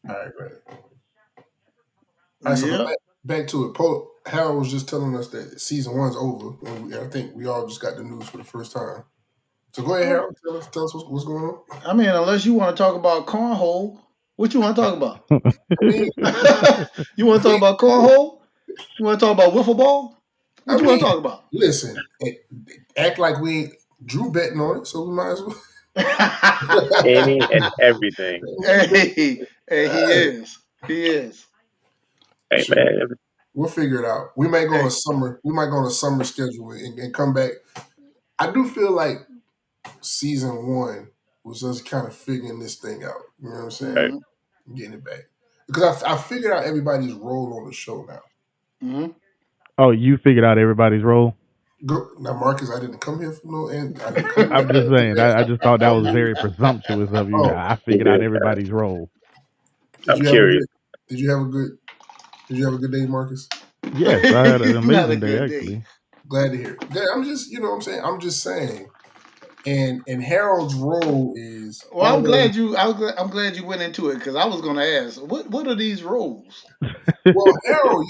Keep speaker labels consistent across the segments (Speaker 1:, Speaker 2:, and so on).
Speaker 1: All right, right. All right, so
Speaker 2: Yeah.
Speaker 1: back to it. Harold was just telling us that season one's over, and I think we all just got the news for the first time. So go ahead, Harold. Tell us what's going on.
Speaker 2: I mean, unless you want to talk about cornhole, what you want to talk about?
Speaker 1: I mean,
Speaker 2: You want to talk
Speaker 1: we,
Speaker 2: about cornhole? You want to talk about wiffle ball?
Speaker 1: I
Speaker 2: What you want
Speaker 1: mean,
Speaker 2: to talk about?
Speaker 1: listen, act like we ain't Drew betting on it, so we might as well.
Speaker 3: Any and everything.
Speaker 2: Hey, hey, he
Speaker 1: Hey,
Speaker 2: is. He is.
Speaker 3: Hey
Speaker 1: shoot,
Speaker 3: man,
Speaker 1: we'll figure it out. We might go on a
Speaker 2: Hey,
Speaker 1: summer. We might go on a summer schedule and come back. I do feel like season one was us kind of figuring this thing out. You know what I'm saying?
Speaker 3: right.
Speaker 2: mm-hmm,
Speaker 1: Getting it back because I figured out everybody's role on the show now.
Speaker 2: mm-hmm.
Speaker 4: Oh, you figured out everybody's role.
Speaker 1: Now, Marcus, I didn't come here for no end. I didn't come here
Speaker 4: I'm just
Speaker 1: to
Speaker 4: saying.
Speaker 1: beg.
Speaker 4: I just thought that was very presumptuous of you.
Speaker 1: Oh,
Speaker 4: I
Speaker 3: He
Speaker 4: figured out
Speaker 3: did.
Speaker 4: everybody's role.
Speaker 1: did
Speaker 3: I'm
Speaker 1: you have a
Speaker 3: curious.
Speaker 1: good? Did you have a good? Did you have a good day, Marcus?
Speaker 4: Yes, I had an
Speaker 2: Not a
Speaker 4: amazing day
Speaker 2: good day.
Speaker 4: actually.
Speaker 1: Glad to hear. Yeah, I'm just, you know, what I'm saying. I'm just saying. And Harold's role is
Speaker 2: Well, I'm
Speaker 1: although
Speaker 2: glad you. I'm glad you went into it because I was going to ask, what are these roles?
Speaker 1: well, Harold,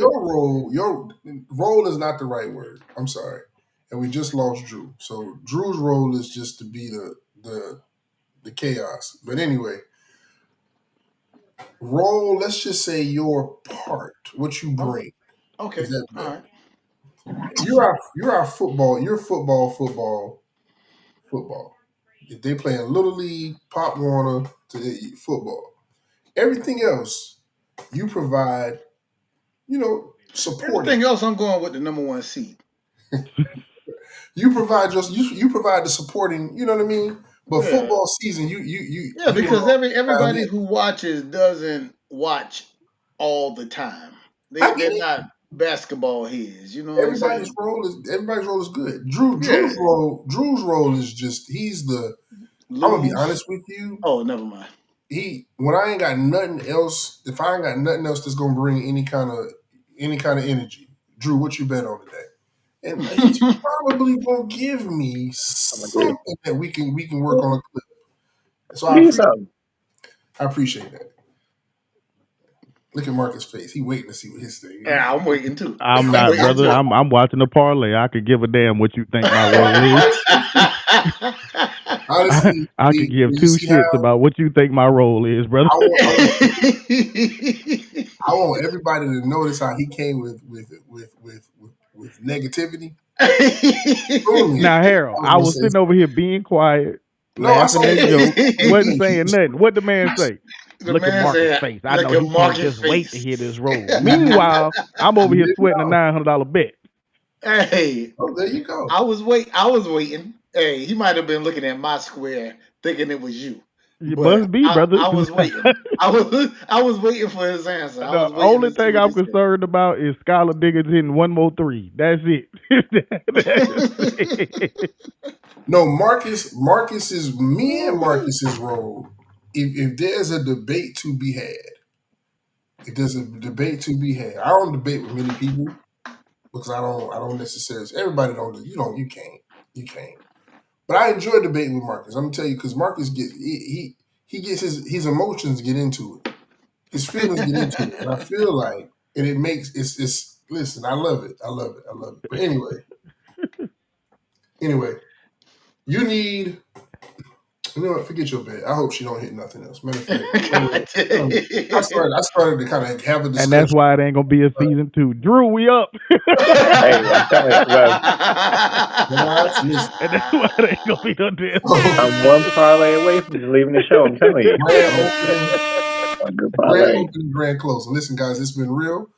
Speaker 1: your role is not the right word. I'm sorry, and we just lost Drew. So Drew's role is just to be the chaos. But anyway, role. Let's just say your part, what you
Speaker 2: Oh,
Speaker 1: bring. Is
Speaker 2: okay,
Speaker 1: that
Speaker 2: all
Speaker 1: better?
Speaker 2: right.
Speaker 1: You're our football. You're football. If they playing little league, Pop Warner to football, everything else you provide. You know, supporting.
Speaker 2: Everything else, I'm going with the number one seed.
Speaker 1: You provide you provide the supporting. You know what I mean. But
Speaker 2: Yeah,
Speaker 1: football season, you
Speaker 2: yeah,
Speaker 1: you
Speaker 2: because
Speaker 1: alone dialed
Speaker 2: everybody
Speaker 1: in.
Speaker 2: who watches doesn't watch all the time.
Speaker 1: I get
Speaker 2: They're
Speaker 1: it.
Speaker 2: not basketball heads. You know what I'm saying?
Speaker 1: Everybody's role is good.
Speaker 2: Yeah.
Speaker 1: Drew's role is just he's the. I'm gonna be
Speaker 2: Lose.
Speaker 1: honest with you.
Speaker 2: Oh, never mind.
Speaker 1: He when I ain't got nothing else. If I ain't got nothing else that's gonna bring any kind of energy, Drew, what you bet on today? And he's probably gonna give me
Speaker 3: I'm gonna do.
Speaker 1: something that we can work on a clip. So
Speaker 3: Give you something.
Speaker 1: I appreciate that. Look at Marcus' face. He waiting to see what his thing.
Speaker 2: Yeah, I'm waiting too.
Speaker 4: I'm
Speaker 2: I'm
Speaker 4: not,
Speaker 2: waiting
Speaker 4: brother.
Speaker 2: too.
Speaker 4: I'm watching the parlay. I could give a damn what you think my
Speaker 1: Well,
Speaker 4: role is.
Speaker 1: honestly,
Speaker 4: I could give
Speaker 1: you
Speaker 4: two
Speaker 1: see how
Speaker 4: shits about what you think my role is, brother.
Speaker 1: I want everybody to notice how he came with negativity. Truly,
Speaker 4: Now, Harold,
Speaker 1: I was
Speaker 4: I
Speaker 1: gonna
Speaker 4: was
Speaker 1: say
Speaker 4: sitting over here being quiet,
Speaker 1: no. I
Speaker 4: laughing
Speaker 1: saw
Speaker 4: at
Speaker 1: that.
Speaker 4: jokes, wasn't saying nothing. What the man say?
Speaker 2: The
Speaker 4: Look at
Speaker 2: man
Speaker 4: Marcus'
Speaker 2: said,
Speaker 4: face. I
Speaker 2: "Look
Speaker 4: know
Speaker 2: at
Speaker 4: he can't
Speaker 2: Marcus'
Speaker 4: just wait to
Speaker 2: face."
Speaker 4: hear this role.
Speaker 1: You did.
Speaker 4: Meanwhile, I'm over
Speaker 1: You
Speaker 4: here
Speaker 1: did
Speaker 4: sweating a
Speaker 1: well.
Speaker 4: $900 bet.
Speaker 2: Hey,
Speaker 1: Oh, there you go.
Speaker 2: I was waiting. Hey, he might have been looking at my square, thinking it was you,
Speaker 4: It
Speaker 2: but
Speaker 4: must be, brother.
Speaker 2: I
Speaker 4: 'Cause
Speaker 2: was waiting. I was waiting for his answer. I
Speaker 4: the
Speaker 2: was waiting
Speaker 4: only
Speaker 2: to see
Speaker 4: thing
Speaker 2: what
Speaker 4: I'm
Speaker 2: he said.
Speaker 4: concerned about is Skylar Diggins hitting one more three. That's it. That's it.
Speaker 1: No, Marcus's me and Marcus's role. If there's a debate to be had, if there's a debate to be had, I don't debate with many people because I don't necessarily. Everybody don't. You can't. But I enjoy debating with Marcus. I'm gonna tell you because Marcus gets he gets his emotions get into it. His feelings get into it, and I feel like and it makes it's listen. I love it. I love it. I love it. But anyway, you need. You know what? Forget your bet. I hope she don't hit nothing else. Matter of fact, you know what?
Speaker 2: God.
Speaker 1: I started to kind of have a
Speaker 4: And that's
Speaker 1: discussion.
Speaker 4: why it ain't gonna be a season two. Drew, we up.
Speaker 3: Hey, I'm telling you. Well,
Speaker 1: Guys, listen.
Speaker 4: And that's why it ain't gonna be no damn
Speaker 3: I'm
Speaker 4: season
Speaker 3: one
Speaker 4: two.
Speaker 3: parlay away from just leaving the show. I'm telling you.
Speaker 1: grand opening,
Speaker 3: A good
Speaker 1: grand
Speaker 3: parlay.
Speaker 1: opening, grand closing. Listen, guys, it's been real.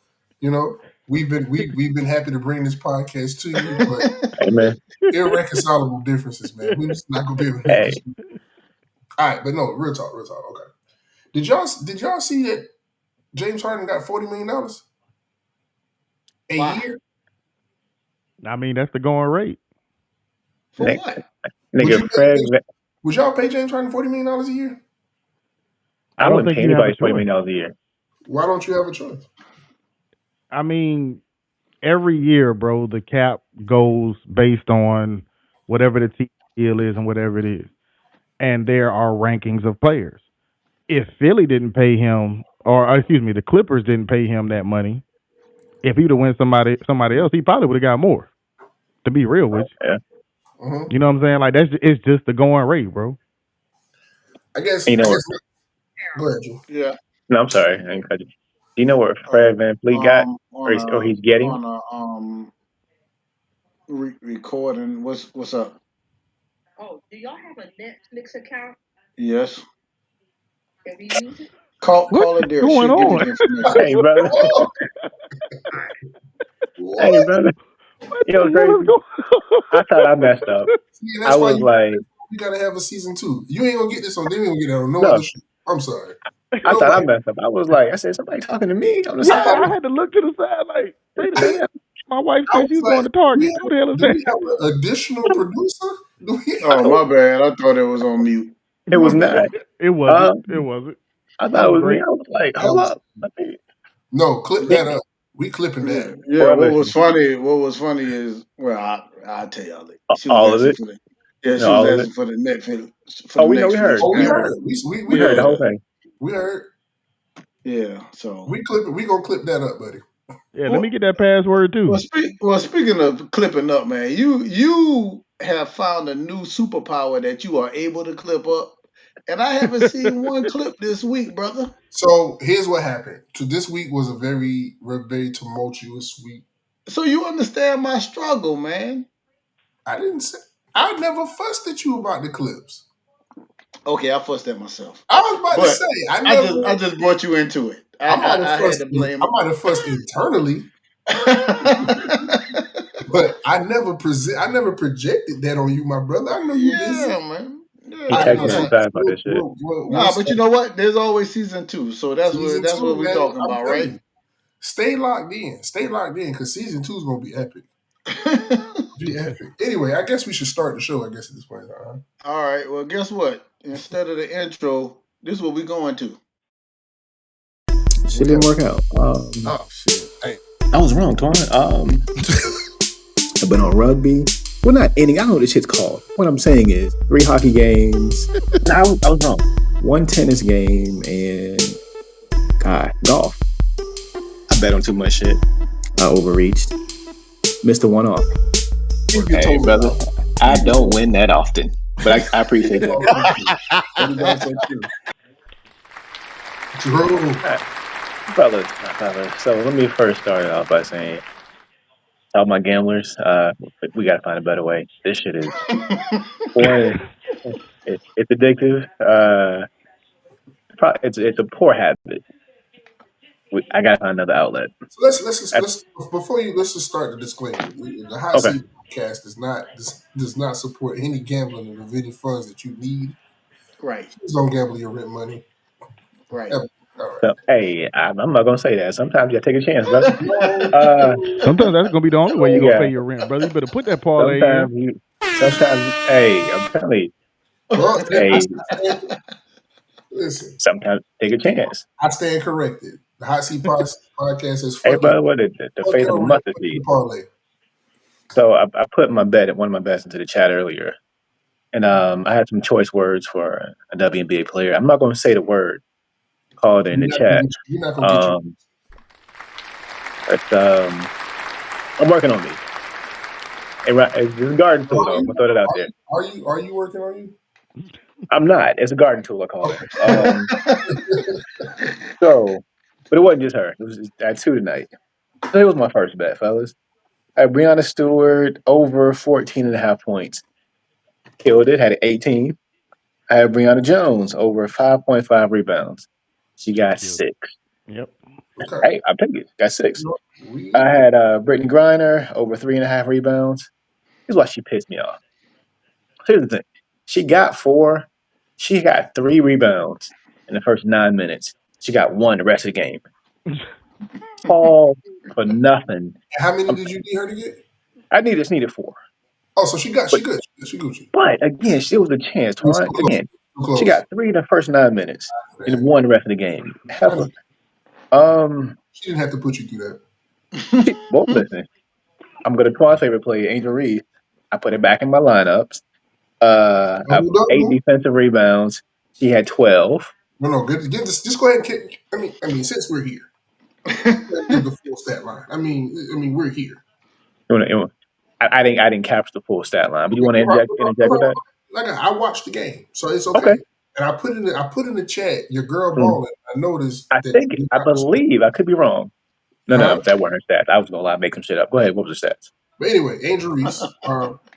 Speaker 1: You know, we've been happy to bring this podcast to you, but
Speaker 3: Amen.
Speaker 1: irreconcilable differences, man. We're just not gonna be able to make
Speaker 3: Hey,
Speaker 1: this. All right, but no, real talk, real talk. Okay. Did y'all see that James Harden got $40 million a
Speaker 2: Why?
Speaker 1: year?
Speaker 4: I mean, that's the going rate.
Speaker 2: For
Speaker 3: Nick,
Speaker 2: what?
Speaker 1: Would
Speaker 3: nigga,
Speaker 1: you
Speaker 3: Fred.
Speaker 1: pay, would y'all pay James Harden $40 million a year?
Speaker 4: I
Speaker 3: I
Speaker 4: don't
Speaker 3: wouldn't
Speaker 4: think
Speaker 3: pay
Speaker 4: you have a
Speaker 3: anybody $20
Speaker 4: choice.
Speaker 3: million a year.
Speaker 1: Why don't you have a choice?
Speaker 4: I mean, every year, bro, the cap goes based on whatever the team deal is and whatever it is. And there are rankings of players. If Philly didn't pay him or excuse me, the Clippers didn't pay him that money. If he'd have went somebody else, he probably would have got more. To be real with
Speaker 3: Yeah.
Speaker 1: Hmm.
Speaker 4: you know what I'm saying? Like it's just the going rate, bro.
Speaker 1: I guess.
Speaker 3: And you
Speaker 1: I
Speaker 3: know what?
Speaker 1: guess. Go ahead, Drew.
Speaker 2: Yeah.
Speaker 3: No, I'm sorry. I didn't cut you. Do you know what
Speaker 2: Uh,
Speaker 3: Fred Van Fleet got, or he's getting?
Speaker 2: on a recording. What's up? Yes.
Speaker 4: What
Speaker 2: Call
Speaker 4: is
Speaker 2: it there.
Speaker 4: going
Speaker 2: She'll give you
Speaker 4: on?
Speaker 2: the information.
Speaker 3: Hey, brother.
Speaker 1: Oh,
Speaker 3: Hey,
Speaker 1: what?
Speaker 3: brother.
Speaker 4: What
Speaker 3: You
Speaker 4: the
Speaker 3: know what's
Speaker 4: hell is
Speaker 3: crazy? I thought I messed up.
Speaker 4: going
Speaker 1: See,
Speaker 3: I
Speaker 1: that's why
Speaker 3: was like,
Speaker 1: you gotta have a season two. You ain't gonna get this on. They ain't gonna get it on no
Speaker 3: no,
Speaker 1: other show. I'm sorry.
Speaker 3: I thought I
Speaker 1: Nobody.
Speaker 3: messed up. I was like, I said, somebody talking to me on the
Speaker 4: Yeah,
Speaker 3: side.
Speaker 4: I had to look to the side like, wait a minute.
Speaker 3: Damn.
Speaker 4: My wife
Speaker 1: I
Speaker 4: said
Speaker 1: was
Speaker 4: she was going
Speaker 1: like,
Speaker 4: to Target. Who the hell is
Speaker 1: do we
Speaker 4: that?
Speaker 1: have an additional producer? Do we?
Speaker 2: Oh, my bad. I thought it was on mute.
Speaker 3: It
Speaker 2: My
Speaker 3: was
Speaker 2: bad.
Speaker 3: not.
Speaker 4: It wasn't.
Speaker 3: Um,
Speaker 4: It wasn't.
Speaker 3: I
Speaker 4: That
Speaker 3: thought it
Speaker 4: was
Speaker 3: was me.
Speaker 4: great.
Speaker 3: I was like,
Speaker 1: That
Speaker 3: hold
Speaker 1: was
Speaker 3: up. Let me,
Speaker 1: no clip that up. We clipping
Speaker 2: Yeah,
Speaker 1: that.
Speaker 2: yeah.
Speaker 3: boy,
Speaker 2: What was
Speaker 3: listen,
Speaker 2: funny? What was funny is, well, I'll tell y'all later. She was
Speaker 3: all of
Speaker 2: asking
Speaker 3: it.
Speaker 2: for the, yeah,
Speaker 3: No,
Speaker 2: she was
Speaker 3: all of it.
Speaker 2: asking for the for
Speaker 3: Oh,
Speaker 2: the
Speaker 3: we know, we
Speaker 2: Netflix
Speaker 3: heard.
Speaker 1: Oh, we
Speaker 3: We
Speaker 2: package.
Speaker 1: heard.
Speaker 3: heard.
Speaker 1: We
Speaker 3: We heard the
Speaker 1: heard
Speaker 2: Yeah,
Speaker 3: whole
Speaker 1: that.
Speaker 3: thing.
Speaker 1: We heard.
Speaker 2: yeah. So,
Speaker 1: We clip it. We gonna clip that up, buddy.
Speaker 4: Yeah, let me
Speaker 2: well,
Speaker 4: get that password too.
Speaker 2: speaking of clipping up, man, you have found a new superpower that you are able to clip up, and I haven't seen one clip this week, brother.
Speaker 1: So here's what happened. So this week was a very tumultuous week.
Speaker 2: So you understand my struggle, man.
Speaker 1: I didn't say. I never fussed at you about the clips.
Speaker 2: Okay, I fussed at myself,
Speaker 1: I was about to
Speaker 2: but
Speaker 1: say I
Speaker 2: I
Speaker 1: never.
Speaker 2: just brought you into it.
Speaker 1: I might have
Speaker 2: I had
Speaker 1: fussed.
Speaker 2: to blame
Speaker 1: I might have fussed internally,
Speaker 2: it.
Speaker 1: but I never present. I never projected that on you, my brother. I know you busy.
Speaker 2: Yeah, man.
Speaker 3: He
Speaker 2: Yeah,
Speaker 1: I
Speaker 3: texted me
Speaker 1: listen.
Speaker 3: on the
Speaker 2: yeah.
Speaker 3: side about this shit.
Speaker 1: We'll
Speaker 2: Nah, but you
Speaker 1: start
Speaker 2: know what? There's always season two, so
Speaker 1: season
Speaker 2: that's what
Speaker 1: two,
Speaker 2: we're
Speaker 1: man.
Speaker 2: talking
Speaker 1: I'm
Speaker 2: about,
Speaker 1: telling
Speaker 2: right?
Speaker 1: you, stay locked in. Stay locked in because season two is gonna be epic. Be epic. Anyway, I guess we should start the show. I guess at this point, huh?
Speaker 2: All right. Well, guess what? Instead of the intro, this is what we're going to.
Speaker 3: Shit didn't work out.
Speaker 1: Oh shit! Hey.
Speaker 3: I was wrong, Twan. I've been on rugby. Well, not any. I don't know what this shit's called. What I'm saying is 3 hockey games. No, I was wrong. 1 tennis game and golf. I bet on too much shit. I overreached. Missed a one off.
Speaker 1: Keep your
Speaker 3: Hey,
Speaker 1: toes
Speaker 3: brother,
Speaker 1: out.
Speaker 3: I
Speaker 1: Keep your
Speaker 3: don't win that often, but I appreciate
Speaker 1: That is
Speaker 3: that.
Speaker 1: also true. That is also true. True.
Speaker 3: All right, fellas. So let me first start off by saying, all my gamblers, we gotta find a better way. This shit is one. It's addictive. It's a poor habit. I gotta find another outlet.
Speaker 1: So
Speaker 3: I,
Speaker 1: let's before you let's just start the disclaimer. The Hot
Speaker 3: okay.
Speaker 1: Seat podcast does not support any gambling of any funds that you need.
Speaker 2: Right,
Speaker 1: Please don't gamble your rent money.
Speaker 2: right.
Speaker 1: Ever. All right.
Speaker 3: So hey, I'm not gonna say that. Sometimes you gotta take a chance, brother.
Speaker 1: No,
Speaker 3: Uh,
Speaker 4: Sometimes that's gonna be the only way you're gonna
Speaker 1: no.
Speaker 4: pay
Speaker 3: yeah.
Speaker 4: your rent, brother. You better put that parlay in.
Speaker 3: Sometimes. Hey, I'm telling you.
Speaker 1: Well,
Speaker 3: Hey,
Speaker 1: listen.
Speaker 3: sometimes take a chance.
Speaker 1: I stand corrected. The Hot Seat podcast says
Speaker 3: Hey,
Speaker 1: fuck it.
Speaker 3: brother, what the
Speaker 1: Fuck
Speaker 3: faith of a
Speaker 1: your rent.
Speaker 3: mustard
Speaker 1: Fuck
Speaker 3: seed.
Speaker 1: your parlay.
Speaker 3: So I put one of my bets into the chat earlier, and I had some choice words for a WNBA player. I'm not going to say the word. Called it in the chat.
Speaker 1: You're not gonna get your.
Speaker 3: Um, but I'm working on me. It's a garden tool, though. I'm gonna throw that out there.
Speaker 1: Are you working on you?
Speaker 3: I'm not. It's a garden tool. I call it.
Speaker 1: Okay.
Speaker 3: So, but it wasn't just her. I had two tonight. So it was my first bet, fellas. I had Breonna Stewart over 14 and a half points. Killed it. Had an 18. I had Breonna Jones over 5.5 rebounds. She got
Speaker 4: Killed it.
Speaker 3: 6.
Speaker 4: Yep.
Speaker 1: Okay.
Speaker 3: Hey, I'll take it. Got 6.
Speaker 1: We
Speaker 3: I had Brittany Griner over 3.5 rebounds. Here's why she pissed me off. Here's the thing. She got 4. She got 3 rebounds in the first 9 minutes. She got 1 the rest of the game. All for nothing.
Speaker 1: how many did you need her to get?
Speaker 3: Just needed 4.
Speaker 1: Oh, so she
Speaker 3: But
Speaker 1: good. She Gucci.
Speaker 3: but again, she was a chance,
Speaker 1: It was too
Speaker 3: Twan.
Speaker 1: close.
Speaker 3: Again,
Speaker 1: Too
Speaker 3: she
Speaker 1: close.
Speaker 3: got 3 in the first 9 minutes and
Speaker 1: Man,
Speaker 3: 1 the rest of the game.
Speaker 1: I
Speaker 3: Heifer.
Speaker 1: know.
Speaker 3: Um,
Speaker 1: She didn't have to put you through that.
Speaker 3: well, listen. I'm gonna call my favorite player, Angel Reese. I put it back in my lineups. I
Speaker 1: Double
Speaker 3: put 8
Speaker 1: double.
Speaker 3: defensive rebounds. She had 12.
Speaker 1: No, no, get this. Just go ahead and since we're here, give the full stat line. We're here.
Speaker 3: You wanna- I didn't capture the full stat line, but you
Speaker 1: Okay,
Speaker 3: want to interject with that?
Speaker 1: like I watched the game, so it's
Speaker 3: Okay.
Speaker 1: okay. And I put in the chat your girl
Speaker 3: Mm.
Speaker 1: balling. I noticed
Speaker 3: I
Speaker 1: that
Speaker 3: think
Speaker 1: you
Speaker 3: I
Speaker 1: got the score.
Speaker 3: believe I could be wrong. No,
Speaker 1: Huh?
Speaker 3: no, that weren't her stats. I was gonna lie, make some shit up. Go ahead. What was the stats?
Speaker 1: But anyway, Angel Reese,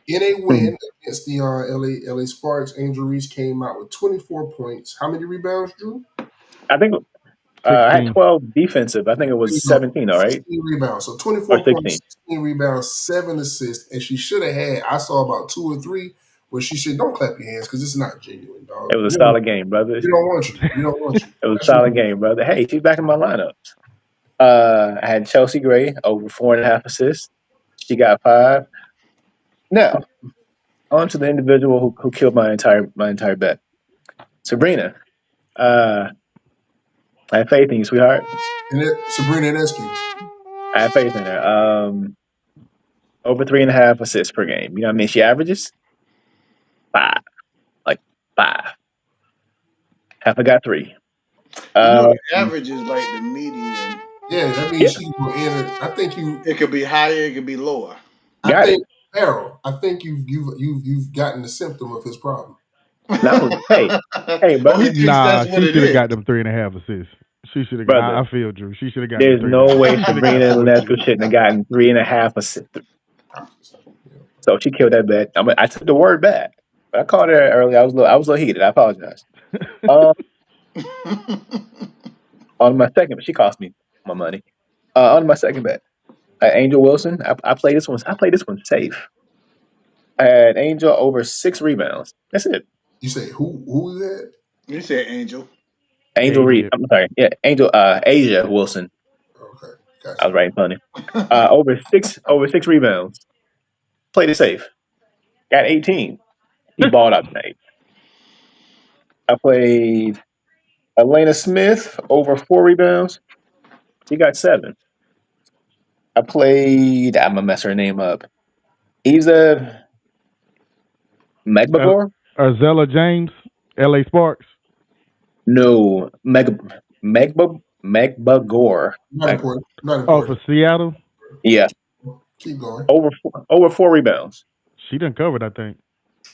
Speaker 1: in a
Speaker 3: Mm.
Speaker 1: win against the LA Sparks, Angel Reese came out with 24 points. How many rebounds, Drew?
Speaker 3: I think I had
Speaker 4: 16.
Speaker 3: 12 defensive. I think it
Speaker 1: There you
Speaker 3: was
Speaker 1: go.
Speaker 3: 17. All right,
Speaker 1: 16 rebounds. So
Speaker 3: or
Speaker 1: 24
Speaker 3: 16.
Speaker 1: points, 16 rebounds, 7 assists. And she should have had, I saw about 2 or 3 where she said, don't clap your hands because it's not genuine,
Speaker 3: It
Speaker 1: dog.
Speaker 3: was a solid game, brother.
Speaker 1: We don't want you. We don't want you.
Speaker 3: It was a
Speaker 1: That's what
Speaker 3: solid game, brother. Hey, she's back in my lineup. I had Chelsea Gray over 4.5 assists. She got 5. Now on to the individual who killed my entire bet, Sabrina. Uh, I have faith in you, sweetheart.
Speaker 1: and it, Sabrina Enescu.
Speaker 3: I have faith in her. Over 3.5 assists per game. You know what I mean? She averages 5, like 5. Half I got 3.
Speaker 2: The
Speaker 3: Uh,
Speaker 2: average is like the median.
Speaker 1: Yeah, that means
Speaker 3: yeah,
Speaker 1: she can go in it.
Speaker 2: It could be higher, it could be lower.
Speaker 1: I
Speaker 3: got it.
Speaker 1: think, Harold, I think you've gotten the symptom of his problem.
Speaker 3: Now, hey,
Speaker 2: Oh, he
Speaker 3: brother,
Speaker 2: thinks that's
Speaker 4: Nah,
Speaker 2: what
Speaker 4: she
Speaker 2: it
Speaker 4: should have
Speaker 2: is.
Speaker 4: got them 3.5 assists. She should have.
Speaker 3: brother.
Speaker 4: I feel Drew. She should have got them
Speaker 3: There's
Speaker 4: three and a
Speaker 3: no
Speaker 4: half.
Speaker 3: way
Speaker 4: She should have got
Speaker 3: Sabrina
Speaker 4: 4 assists.
Speaker 3: Ionescu shouldn't have gotten 3.5 assists.
Speaker 1: I'm just, you know.
Speaker 3: So she killed that bet. I took the word back, but I called her earlier. I was a little heated. I apologize. Uh, on my second, she cost me my money. On my second bet, Angel Wilson. I played this one. I played this one safe. I had Angel over 6 rebounds. That's it.
Speaker 1: You say who is that?
Speaker 2: You said Angel.
Speaker 3: Angel Reed.
Speaker 4: Asia.
Speaker 3: I'm sorry. Yeah, Angel. Asia Wilson.
Speaker 1: Okay,
Speaker 3: I
Speaker 1: gotcha.
Speaker 3: was writing funny. Over six rebounds. Played it safe. Got 18. He balled out tonight. I played Elena Smith over 4 rebounds. She got 7. I played. I'm gonna mess her name up. Isa
Speaker 4: Uh,
Speaker 3: Megbagor.
Speaker 4: Zella James, L.A. Sparks.
Speaker 3: No, Megbagor.
Speaker 1: Not
Speaker 3: Like,
Speaker 1: important. Not
Speaker 4: Oh, for
Speaker 1: important.
Speaker 4: Seattle,
Speaker 3: yeah,
Speaker 1: Keep going.
Speaker 3: over 4 rebounds.
Speaker 4: she done covered. I think.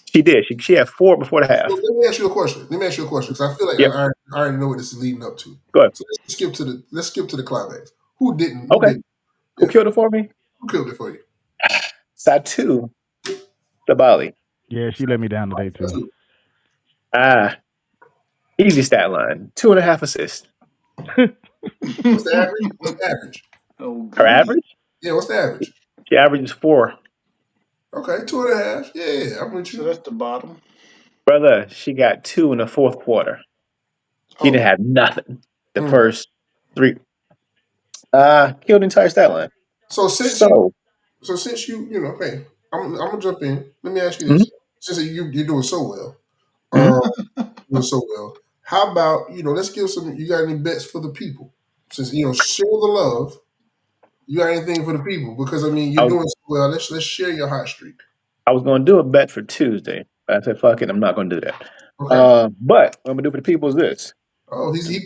Speaker 3: She did. She had 4 before the
Speaker 1: So
Speaker 3: half.
Speaker 1: let me ask you a question. Let me ask you a question because I feel like
Speaker 3: Yep.
Speaker 1: I already know what this is leading up to.
Speaker 3: Go ahead.
Speaker 1: So let's skip to the climax. Who didn't? Who
Speaker 3: Okay.
Speaker 1: didn't?
Speaker 3: Who
Speaker 1: Yeah,
Speaker 3: killed it for me?
Speaker 1: who killed it for you?
Speaker 3: Satu Sabali.
Speaker 4: Yeah, she let me down today
Speaker 1: That's
Speaker 4: too.
Speaker 1: who.
Speaker 3: Ah, easy stat line. 2.5 assists.
Speaker 1: What's the average? What's the average?
Speaker 2: Oh,
Speaker 3: Her
Speaker 2: goody.
Speaker 3: average?
Speaker 1: Yeah, what's the average?
Speaker 3: She averages 4.
Speaker 1: Okay, 2.5. Yeah, I'm with
Speaker 2: So
Speaker 1: you.
Speaker 2: that's the bottom.
Speaker 3: Brother, she got 2 in the fourth quarter. She didn't
Speaker 2: Oh,
Speaker 3: have nothing the
Speaker 1: Mm.
Speaker 3: first 3. Killed the entire stat line.
Speaker 1: So since you,
Speaker 3: So,
Speaker 1: hey, I'm gonna jump in. Let me ask you
Speaker 3: mhm.
Speaker 1: this: since you're doing so well, um, doing so well, how about let's give some. You got any bets for the people? Since share the love. You got anything for the people? Because
Speaker 3: I
Speaker 1: you're
Speaker 3: was
Speaker 1: doing so well. Let's share your hot streak.
Speaker 3: I was going to do a bet for Tuesday, but I said, "Fuck it, I'm not going to do that."
Speaker 1: Okay.
Speaker 3: But what I'm going to do for the people is this:
Speaker 1: Oh, he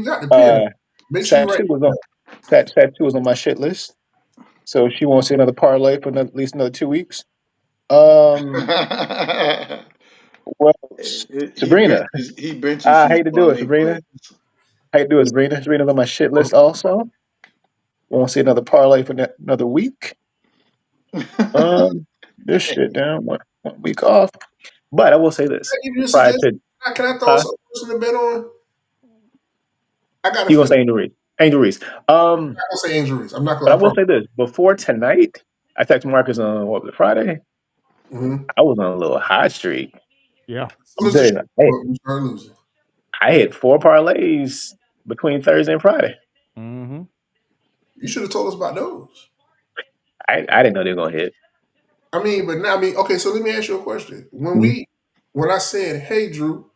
Speaker 1: got the pen.
Speaker 3: uh,
Speaker 1: Make sure you
Speaker 3: Sat
Speaker 1: write
Speaker 3: two was
Speaker 1: it
Speaker 3: on Sat two was on my shit list, so she won't see another parlay for at least another 2 weeks. Um, what else?
Speaker 2: he
Speaker 3: Sabrina,
Speaker 2: benches
Speaker 3: I
Speaker 2: his
Speaker 3: hate to do it,
Speaker 2: parlay
Speaker 3: Sabrina.
Speaker 2: players.
Speaker 3: I hate to do it, Sabrina. Sabrina's on my shit list also. Won't see another parlay for another week. This shit down one week off. But I will say this:
Speaker 1: Can I give you a
Speaker 3: prior
Speaker 1: suggestion?
Speaker 3: to,
Speaker 1: Can I throw
Speaker 3: huh?
Speaker 1: some person to bet on? I got a
Speaker 3: You gonna
Speaker 1: feeling.
Speaker 3: say Angel Reese? Angel Reese.
Speaker 1: I'm not gonna say injuries. I'm not
Speaker 3: But
Speaker 1: gonna.
Speaker 3: I
Speaker 1: I
Speaker 3: will
Speaker 1: promise.
Speaker 3: say this: before tonight, I texted Marcus on what was it, Friday.
Speaker 1: Mm-hmm.
Speaker 3: I was on a little hot streak.
Speaker 4: Yeah.
Speaker 1: As soon
Speaker 3: I'm
Speaker 1: as the
Speaker 3: telling you, hey,
Speaker 1: show up, you start losing.
Speaker 3: I hit 4 parlays between Thursday and Friday.
Speaker 4: Hmm.
Speaker 1: You should have told us about those.
Speaker 3: I didn't know they were gonna hit.
Speaker 1: But now, okay. So let me ask you a question.
Speaker 3: Mhm.
Speaker 1: When I said, "Hey, Drew,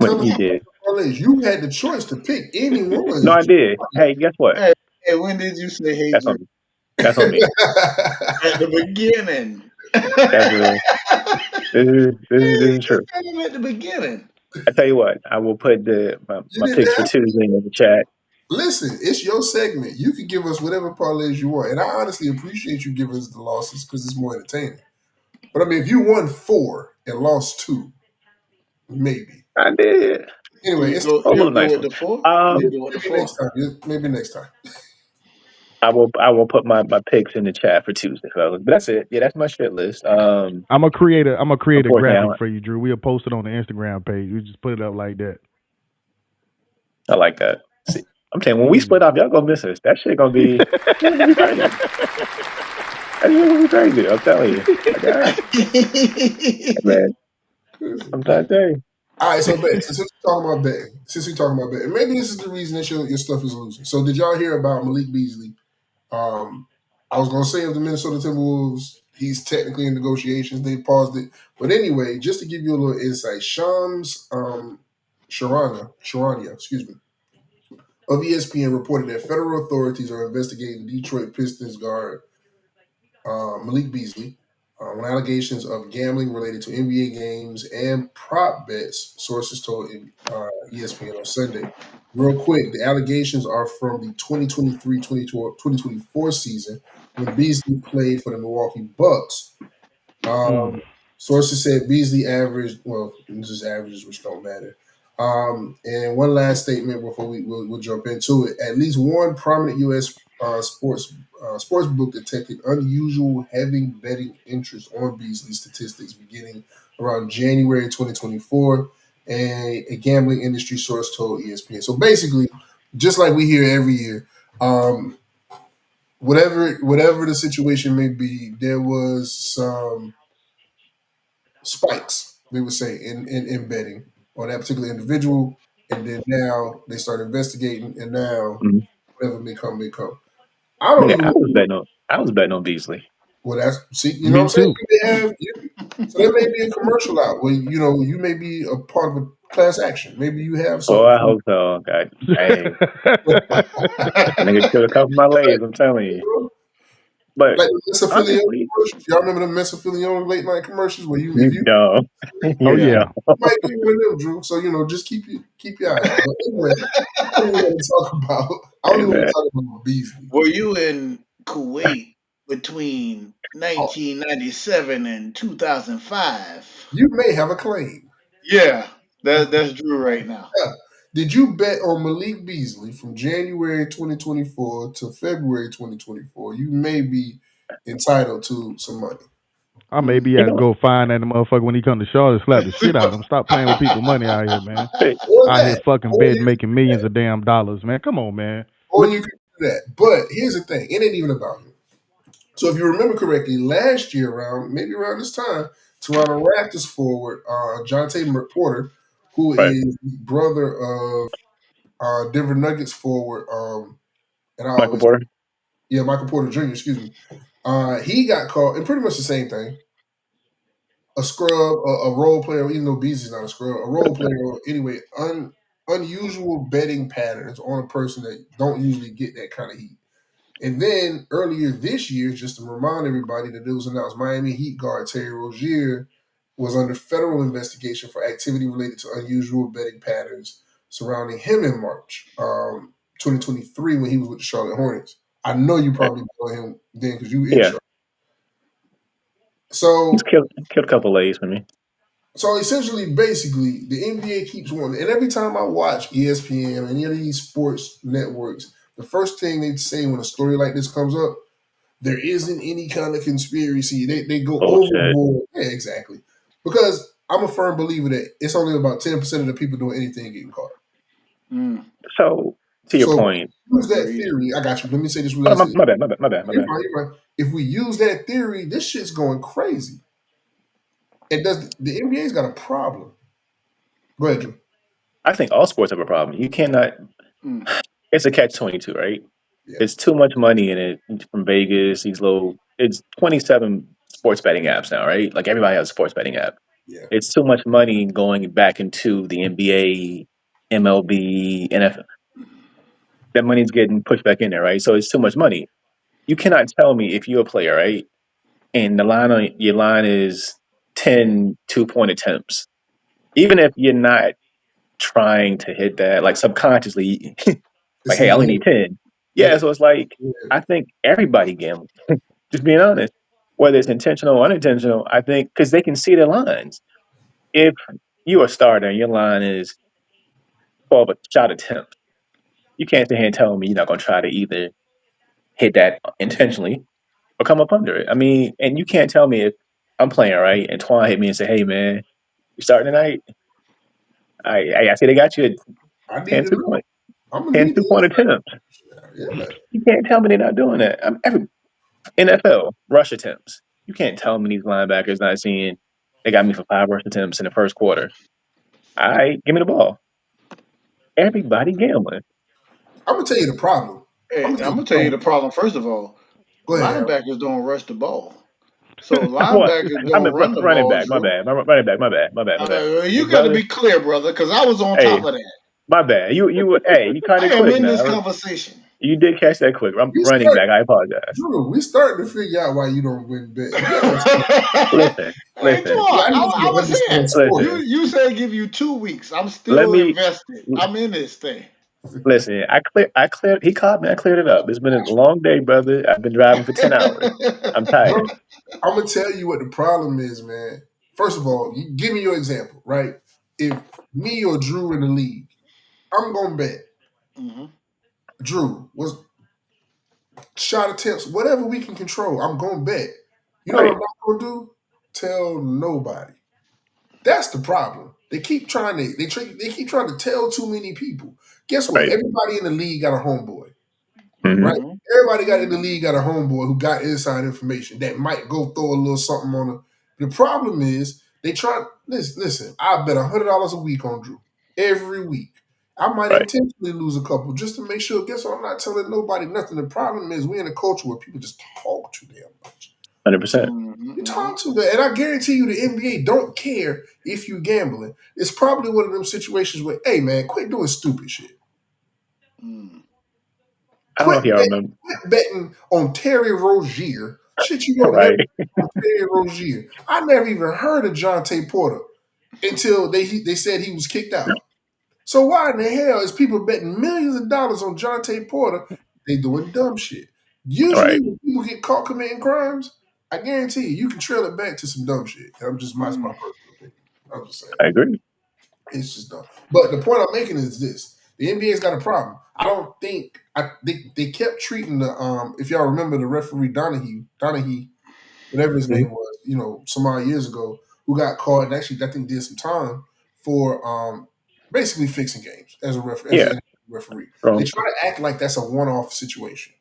Speaker 1: tell
Speaker 3: What
Speaker 1: us
Speaker 3: you
Speaker 1: about
Speaker 3: did?
Speaker 1: your parlays," you had the choice to pick any one
Speaker 3: No, I
Speaker 1: that
Speaker 3: did. Hey, guess what?
Speaker 2: Hey, hey, when did you say hey
Speaker 3: That's
Speaker 2: Drew?
Speaker 3: on me. That's on me.
Speaker 2: At the beginning.
Speaker 3: That's this is
Speaker 2: You
Speaker 3: true.
Speaker 2: said him at the beginning.
Speaker 3: I tell you what, I will put
Speaker 1: You
Speaker 3: my
Speaker 1: didn't
Speaker 3: picks for
Speaker 1: have to.
Speaker 3: Tuesday in the chat.
Speaker 1: Listen, it's your segment. You can give us whatever parlays you want, and I honestly appreciate you giving us the losses because it's more entertaining. But I mean, if you won four and lost two, maybe.
Speaker 3: I did.
Speaker 1: Anyway, it's
Speaker 3: A
Speaker 2: You'll
Speaker 3: little
Speaker 2: go
Speaker 3: nice
Speaker 2: with
Speaker 3: one.
Speaker 2: the four?
Speaker 3: Um,
Speaker 2: You'll go with the
Speaker 1: maybe
Speaker 2: four?
Speaker 1: next time. Maybe next time.
Speaker 3: I will put my picks in the chat for Tuesday, fellas. But that's it. Yeah, that's my shit list.
Speaker 4: I'm gonna create a graphic
Speaker 3: Unfortunately,
Speaker 4: for you, Drew. We'll post it on the Instagram page. We just put it up like that.
Speaker 3: I like that. See, I'm telling you, when we
Speaker 4: Mm.
Speaker 3: split off, y'all gonna miss us. That shit gonna be crazy. That shit gonna be crazy. I'm telling you. My God, man, I'm trying to tell you.
Speaker 1: All right, so bet since we're talking about betting, maybe this is the reason that your stuff is losing. So did y'all hear about Malik Beasley? Um, I was gonna say of the Minnesota Timberwolves, he's technically in negotiations. They paused it, but anyway, just to give you a little insight, Shams Sharania, excuse me, of ESPN reported that federal authorities are investigating Detroit Pistons guard Malik Beasley on allegations of gambling related to NBA games and prop bets, sources told ESPN on Sunday. Real quick, the allegations are from the 2023-2024 season when Beasley played for the Milwaukee Bucks.
Speaker 4: Mm.
Speaker 1: Um, Sources said Beasley averaged, well, just averages, which don't matter. And one last statement before we'll jump into it. At least one prominent U.S. Sports book detected unusual heavy betting interest on Beasley statistics beginning around January 2024, and a gambling industry source told ESPN. So basically, just like we hear every year, um, whatever the situation may be, there was some spikes, we would say, in betting on that particular individual. And then now they start investigating, and now
Speaker 3: Mhm.
Speaker 1: whatever may come, may come. I don't
Speaker 3: Nigga,
Speaker 1: even know.
Speaker 3: I was betting on Beasley.
Speaker 1: Well, that's see, you know what
Speaker 4: Me
Speaker 1: I'm saying?
Speaker 4: too.
Speaker 1: So there may be a commercial out where you may be a part of a class action. Maybe you have
Speaker 3: Oh,
Speaker 1: something.
Speaker 3: I hope so. God, hey, nigga killed a couple of my legs. I'm telling you. But
Speaker 1: Like the Mesophilion
Speaker 3: honestly,
Speaker 1: commercials. Y'all remember the Mesophilion late night commercials where you if
Speaker 3: you
Speaker 1: you
Speaker 3: dumb.
Speaker 4: Oh
Speaker 3: You
Speaker 1: yeah,
Speaker 3: dumb.
Speaker 4: yeah.
Speaker 1: you might be one of them, Drew. So just keep your eye out. But anyway, I don't even want to talk about. I don't
Speaker 3: Hey
Speaker 1: even want
Speaker 3: man.
Speaker 1: to talk about Beasley.
Speaker 2: Were you in Kuwait between
Speaker 1: Oh,
Speaker 2: 1997 and 2005?
Speaker 1: you may have a claim.
Speaker 2: Yeah, that's Drew right now.
Speaker 1: Yeah. Did you bet on Malik Beasley from January 2024 to February 2024? You may be entitled to some money.
Speaker 4: I maybe
Speaker 2: Mm.
Speaker 3: You
Speaker 4: have to
Speaker 3: know,
Speaker 4: go find that motherfucker when he come to Charlotte, slap the shit out of him. Stop playing with people money out here, man.
Speaker 3: hey,
Speaker 1: Or
Speaker 4: Out here
Speaker 1: that.
Speaker 4: fucking
Speaker 1: Or
Speaker 4: betting,
Speaker 1: you
Speaker 4: making millions of damn dollars, man. Come on, man.
Speaker 1: or
Speaker 4: But
Speaker 1: you can do that. But here's the thing, it ain't even about him. So if you remember correctly, last year maybe around this time, Toronto Raptors forward, Jonte Porter, who
Speaker 3: right.
Speaker 1: is the brother of Denver Nuggets forward, and I
Speaker 3: Michael
Speaker 1: always
Speaker 3: Porter.
Speaker 1: Michael Porter Jr., excuse me. He got caught in pretty much the same thing. A scrub, a role player, even though Beasley's not a scrub, a role player, anyway, unusual betting patterns on a person that don't usually get that kind of heat. And then earlier this year, just to remind everybody that it was announced Miami Heat guard Terry Rozier was under federal investigation for activity related to unusual betting patterns surrounding him in March 2023 when he was with the Charlotte Hornets. I know you probably know him then because you in
Speaker 3: Yeah,
Speaker 1: Charlotte.
Speaker 3: he's
Speaker 1: So
Speaker 3: killed a couple legs for me.
Speaker 1: So essentially, basically, the NBA keeps wanting, and every time I watch ESPN or any of these sports networks, the first thing they say when a story like this comes up, there isn't any kind of conspiracy. They go
Speaker 3: Bullshit.
Speaker 1: overboard. Yeah, exactly. Because I'm a firm believer that it's only about 10% of the people doing anything getting caught.
Speaker 2: Mm.
Speaker 3: So to your
Speaker 1: So
Speaker 3: point,
Speaker 1: use that
Speaker 2: Agreed.
Speaker 1: theory. I got you. Let me say this
Speaker 3: oh,
Speaker 1: really.
Speaker 3: my bad, my
Speaker 1: You're
Speaker 3: bad.
Speaker 1: fine, you're fine. If we use that theory, this shit's going crazy. It does. The NBA's got a problem. Go ahead, Drew.
Speaker 3: I think all sports have a problem. You cannot.
Speaker 2: Mm.
Speaker 3: It's a catch-22, right?
Speaker 1: Yeah,
Speaker 3: It's too much money in it from Vegas. These little. It's 27 sports betting apps now, right? Like everybody has a sports betting app.
Speaker 1: yeah.
Speaker 3: It's too much money going back into the NBA, MLB, NFL. That money's getting pushed back in there, right? So it's too much money. You cannot tell me if you're a player, right? And the line on your line is 10 2-point attempts. Even if you're not trying to hit that, like subconsciously, like,
Speaker 1: It's in
Speaker 3: hey, I
Speaker 1: your
Speaker 3: only
Speaker 1: head.
Speaker 3: need 10. Yeah,
Speaker 1: Yeah,
Speaker 3: so it's like
Speaker 1: yeah.
Speaker 3: I think everybody gambles. Just being honest, whether it's intentional or unintentional, I think because they can see their lines. If you are a starter and your line is 12 shot attempts, you can't sit here and tell me you're not going to try to either hit that intentionally or come up under it. I mean, and you can't tell me if I'm playing right and Twan hit me and say, "Hey, man, you starting tonight? I see they got you at
Speaker 1: I need
Speaker 3: 10
Speaker 1: to
Speaker 3: 2
Speaker 1: know.
Speaker 3: point,
Speaker 1: I'm gonna
Speaker 3: 10
Speaker 1: need the
Speaker 3: 2 point
Speaker 1: insight.
Speaker 3: attempts."
Speaker 1: Yeah.
Speaker 3: You can't tell me they're not doing that. Every NFL rush attempts. You can't tell me these linebackers not seeing they got me for 5 rush attempts in the first quarter. All right, give me the ball. Everybody gambling.
Speaker 1: I'm gonna tell you the problem. I'm
Speaker 2: Hey,
Speaker 1: gonna tell
Speaker 2: I'm
Speaker 1: you
Speaker 2: gonna
Speaker 1: the
Speaker 2: tell you
Speaker 1: problem.
Speaker 2: the problem. First of all,
Speaker 1: Go ahead, Harold.
Speaker 2: linebackers don't rush the ball, so
Speaker 3: What?
Speaker 2: linebackers
Speaker 3: I
Speaker 2: don't
Speaker 3: mean,
Speaker 2: run the
Speaker 3: running
Speaker 2: ball.
Speaker 3: back. My
Speaker 2: Drew,
Speaker 3: bad. Running back. My bad. My bad. My bad.
Speaker 2: you got to
Speaker 3: Brother,
Speaker 2: be clear, brother, because I was on top
Speaker 3: hey,
Speaker 2: of that.
Speaker 3: my bad. Hey, you caught
Speaker 2: I
Speaker 3: it
Speaker 2: am
Speaker 3: quick
Speaker 2: in this
Speaker 3: now.
Speaker 2: conversation.
Speaker 3: You did catch that quick. I'm
Speaker 1: We
Speaker 3: running
Speaker 1: start,
Speaker 3: back. I apologize.
Speaker 1: Drew. We starting to figure out why you don't win bets. You gotta
Speaker 2: Hey,
Speaker 1: understand.
Speaker 3: Listen, listen,
Speaker 2: Twan,
Speaker 1: I need you
Speaker 2: I
Speaker 1: to
Speaker 2: was saying
Speaker 1: understand
Speaker 3: listen.
Speaker 1: sports.
Speaker 2: you said give you 2 weeks. I'm
Speaker 3: Let
Speaker 2: still
Speaker 3: me
Speaker 2: invested. I'm in this thing.
Speaker 3: listen. I cleared. He caught me. I cleared it up. It's been a long day, brother. I've been driving for 10 hours. I'm tired.
Speaker 1: I'm gonna tell you what the problem is, man. First of all, you give me your example, right? If me or Drew in the league, I'm gonna bet
Speaker 2: Mhm.
Speaker 1: Drew was shot attempts, whatever we can control. I'm gonna bet. You know what
Speaker 3: Right.
Speaker 1: I'm not gonna do? Tell nobody. That's the problem. They keep trying to tell too many people. Guess what?
Speaker 3: Right.
Speaker 1: Everybody in the league got a homeboy,
Speaker 3: Hmm.
Speaker 1: right?
Speaker 2: Mhm.
Speaker 1: Everybody got in the league got a homeboy who got inside information that might go throw a little something on them. The problem is they try. Listen. I bet $100 a week on Drew every week. I might
Speaker 3: Right.
Speaker 1: intentionally lose a couple just to make sure. Guess what? I'm not telling nobody nothing. The problem is we in a culture where people just talk too damn much.
Speaker 3: 100%.
Speaker 1: You
Speaker 2: Mhm.
Speaker 1: talk to that, and I guarantee you, the NBA don't care if you gambling. It's probably one of them situations where, hey man, quit doing stupid shit.
Speaker 2: Mhm.
Speaker 3: I don't know if y'all remember.
Speaker 1: Quit betting on Terry Rozier. Shit, you don't never
Speaker 3: Right.
Speaker 1: bet on Terry Rozier. I never even heard of Jonte Porter until they said he was kicked out. So why in the hell is people betting millions of dollars on Jonte Porter? They doing dumb shit. Usually
Speaker 3: Right.
Speaker 1: when people get caught committing crimes, I guarantee you can trail it back to some dumb shit. I'm just my
Speaker 2: Mhm.
Speaker 1: personal opinion. I'm just saying.
Speaker 3: I agree.
Speaker 1: It's just dumb. But the point I'm making is this: the NBA's got a problem. I don't think they kept treating the if y'all remember the referee Donahue, whatever his
Speaker 3: Mhm.
Speaker 1: name was, some odd years ago, who got caught and actually I think did some time for basically fixing games as a
Speaker 3: Yeah.
Speaker 1: referee. They
Speaker 3: Wrong.
Speaker 1: try to act like that's a one off situation.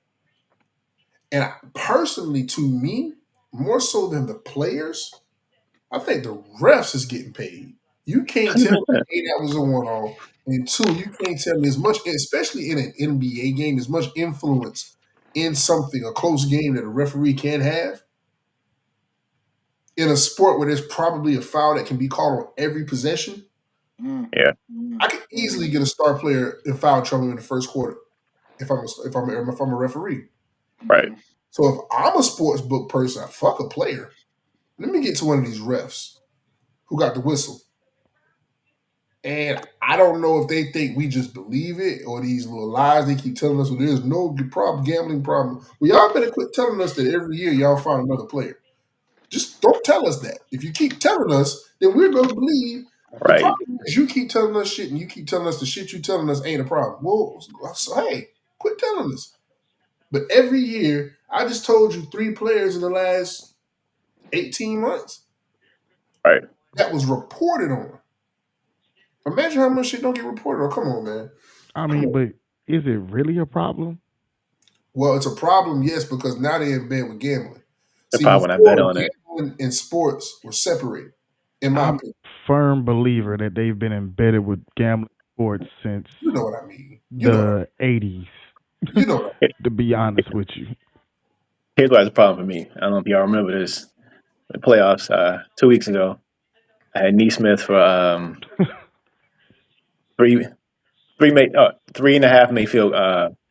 Speaker 1: And personally, to me, more so than the players, I think the refs is getting paid. You can't tell
Speaker 3: 100%.
Speaker 1: me that was a one off. And two, you can't tell me as much, especially in an NBA game, as much influence in something, a close game that a referee can have in a sport where there's probably a foul that can be called on every possession.
Speaker 2: Mhm.
Speaker 3: Yeah.
Speaker 1: I could easily get a star player in foul trouble in the first quarter if I'm a referee.
Speaker 3: Right.
Speaker 2: Mhm.
Speaker 1: So if I'm a sports book person, fuck a player. Let me get to one of these refs who got the whistle. And I don't know if they think we just believe it or these little lies they keep telling us. Well, there's no problem, gambling problem. Well, y'all better quit telling us that every year y'all find another player. Just don't tell us that. If you keep telling us, then we're going to believe. The
Speaker 3: Right.
Speaker 1: problem is you keep telling us shit and you keep telling us the shit you telling us ain't a problem. Well, so hey, quit telling us. But every year, I just told you 3 players in the last 18 months
Speaker 3: Right.
Speaker 1: that was reported on. Imagine how much shit don't get reported on. Come on, man.
Speaker 4: I
Speaker 1: Come
Speaker 4: mean,
Speaker 1: on.
Speaker 4: but is it really a problem?
Speaker 1: Well, it's a problem, yes, because now they're in bed with gambling.
Speaker 3: The
Speaker 1: See,
Speaker 3: problem when I bet
Speaker 1: before
Speaker 3: on it.
Speaker 1: gambling and sports were separated, in my
Speaker 4: I'm
Speaker 1: opinion.
Speaker 4: firm believer that they've been embedded with gambling sports since
Speaker 1: You know what I mean. You know what
Speaker 4: the 80s,
Speaker 1: you know what
Speaker 3: Here-
Speaker 4: to be honest with you.
Speaker 3: Here's why it's a problem for me. I don't know if y'all remember this. The playoffs 2 weeks ago, I had Neesmith for three three made 3.5 made field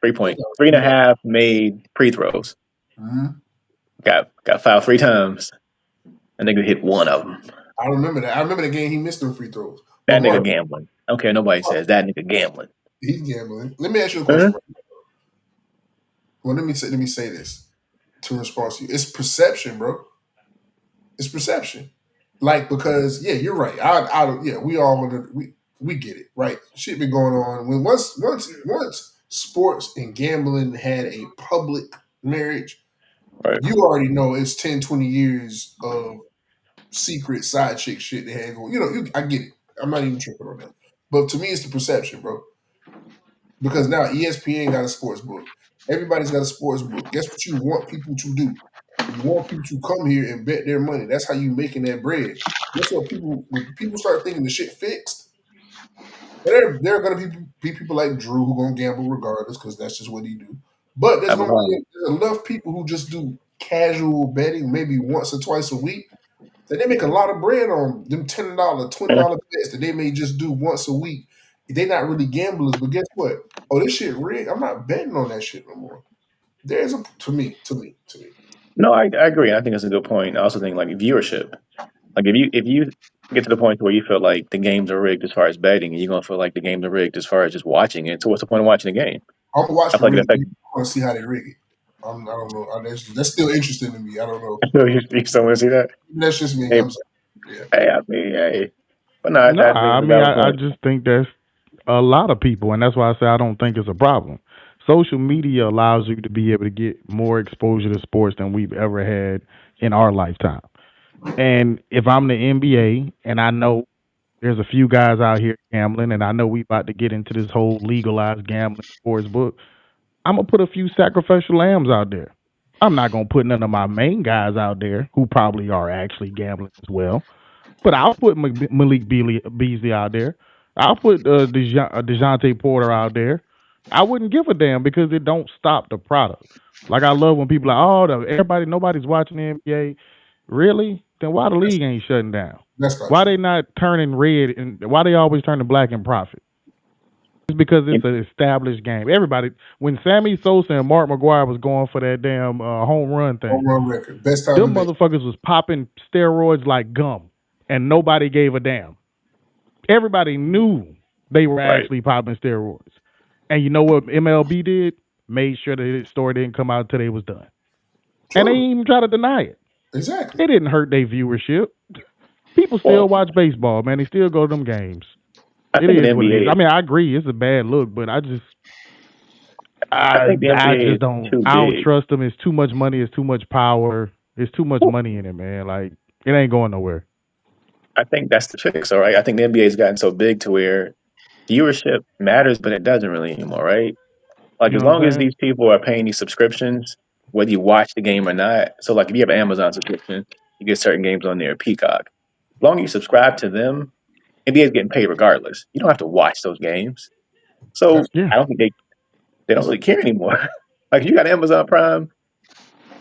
Speaker 3: 3 point, three and
Speaker 1: you
Speaker 3: a
Speaker 1: know.
Speaker 3: half made free throws.
Speaker 1: Mhm.
Speaker 3: Got fouled 3 times. That nigga hit one of them.
Speaker 1: I remember that. I remember the game he missed them free throws. But
Speaker 3: That nigga
Speaker 1: Mark,
Speaker 3: gambling. Okay, nobody says that nigga gambling.
Speaker 1: He's gambling. Let me ask you a
Speaker 3: Huh?
Speaker 1: question. Well, let me say this to respond to you. It's perception, bro. It's perception. Like because yeah, you're right. Yeah, we all want to we get it right. Shit been going on when once sports and gambling had a public marriage,
Speaker 3: Right.
Speaker 1: you already know it's 10, 20 years of secret side chick shit they had going. I get it. I'm not even tripping on that. But to me, it's the perception, bro. Because now ESPN got a sports book. Everybody's got a sports book. Guess what you want people to do? You want people to come here and bet their money. That's how you making that bread. Guess what? When people start thinking the shit fixed, there are gonna be people like Drew who gonna gamble regardless because that's just what he do. But
Speaker 3: I'm a problem.
Speaker 1: there's enough people who just do casual betting, maybe once or twice a week, that they make a lot of bread on them $10,
Speaker 3: Yeah.
Speaker 1: $20 bets that they may just do once a week. They're not really gamblers, but guess what? Oh, this shit rigged. I'm not betting on that shit no more. There's a to me.
Speaker 3: No, I agree. I think that's a good point. I also think like viewership. Like if you get to the point where you feel like the games are rigged as far as betting, and you're gonna feel like the games are rigged as far as just watching it. So what's the point of watching the game?
Speaker 1: I'm gonna watch
Speaker 3: I
Speaker 1: the
Speaker 3: feel like
Speaker 1: rig.
Speaker 3: it affects.
Speaker 1: I want to see how they rig it. I don't know. That's still interesting to me. I don't know.
Speaker 3: I feel like you still want to see that.
Speaker 1: That's just me.
Speaker 3: Hey,
Speaker 1: I'm sorry. Yeah.
Speaker 3: hey, I mean, hey, but no,
Speaker 4: No,
Speaker 3: I think
Speaker 4: I
Speaker 3: it's a
Speaker 4: mean,
Speaker 3: valid
Speaker 4: I
Speaker 3: point.
Speaker 4: just think that's a lot of people, and that's why I say I don't think it's a problem. Social media allows you to be able to get more exposure to sports than we've ever had in our lifetime. And if I'm the NBA and I know there's a few guys out here gambling, and I know we about to get into this whole legalized gambling sports book, I'm gonna put a few sacrificial lambs out there. I'm not gonna put none of my main guys out there who probably are actually gambling as well. But I'll put Malik Beasley out there. I'll put Dejounte Porter out there. I wouldn't give a damn because it don't stop the product. Like I love when people are like, oh, nobody's watching the NBA. Really? Then why the league ain't shutting down?
Speaker 1: That's not
Speaker 4: Why
Speaker 1: true.
Speaker 4: they not turning red and why they always turning black in profit? It's because it's an established game. Everybody, when Sammy Sosa and Mark McGuire was going for that damn home run thing,
Speaker 1: Home run record. Best time in
Speaker 4: them
Speaker 1: baseball.
Speaker 4: motherfuckers was popping steroids like gum, and nobody gave a damn. Everybody knew they were
Speaker 3: Right.
Speaker 4: actually popping steroids. And you know what MLB did? Made sure that the story didn't come out until they was done. And they
Speaker 1: True.
Speaker 4: didn't even try to deny it.
Speaker 1: Exactly.
Speaker 4: It didn't hurt their viewership. People still
Speaker 3: Well,
Speaker 4: watch baseball, man. They still go to them games.
Speaker 3: I
Speaker 4: It
Speaker 3: think the
Speaker 4: is what it is.
Speaker 3: NBA.
Speaker 4: I mean, I agree, it's a bad look, but
Speaker 3: I think the
Speaker 4: I
Speaker 3: NBA
Speaker 4: just
Speaker 3: is
Speaker 4: don't
Speaker 3: too
Speaker 4: I don't
Speaker 3: big.
Speaker 4: trust them. It's too much money. It's too much power. It's too much
Speaker 3: Well,
Speaker 4: money in it, man. Like it ain't going nowhere.
Speaker 3: I think that's the fix. All right. I think the NBA has gotten so big to where viewership matters, but it doesn't really anymore. Right. Like
Speaker 4: You
Speaker 3: as
Speaker 4: know what
Speaker 3: long
Speaker 4: I'm
Speaker 3: as
Speaker 4: saying?
Speaker 3: these people are paying these subscriptions, whether you watch the game or not. So like if you have an Amazon subscription, you get certain games on there, Peacock. As long as you subscribe to them, NBA is getting paid regardless. You don't have to watch those games. So
Speaker 1: That's
Speaker 4: Yeah.
Speaker 3: I don't think they don't really care anymore. Like if you got Amazon Prime,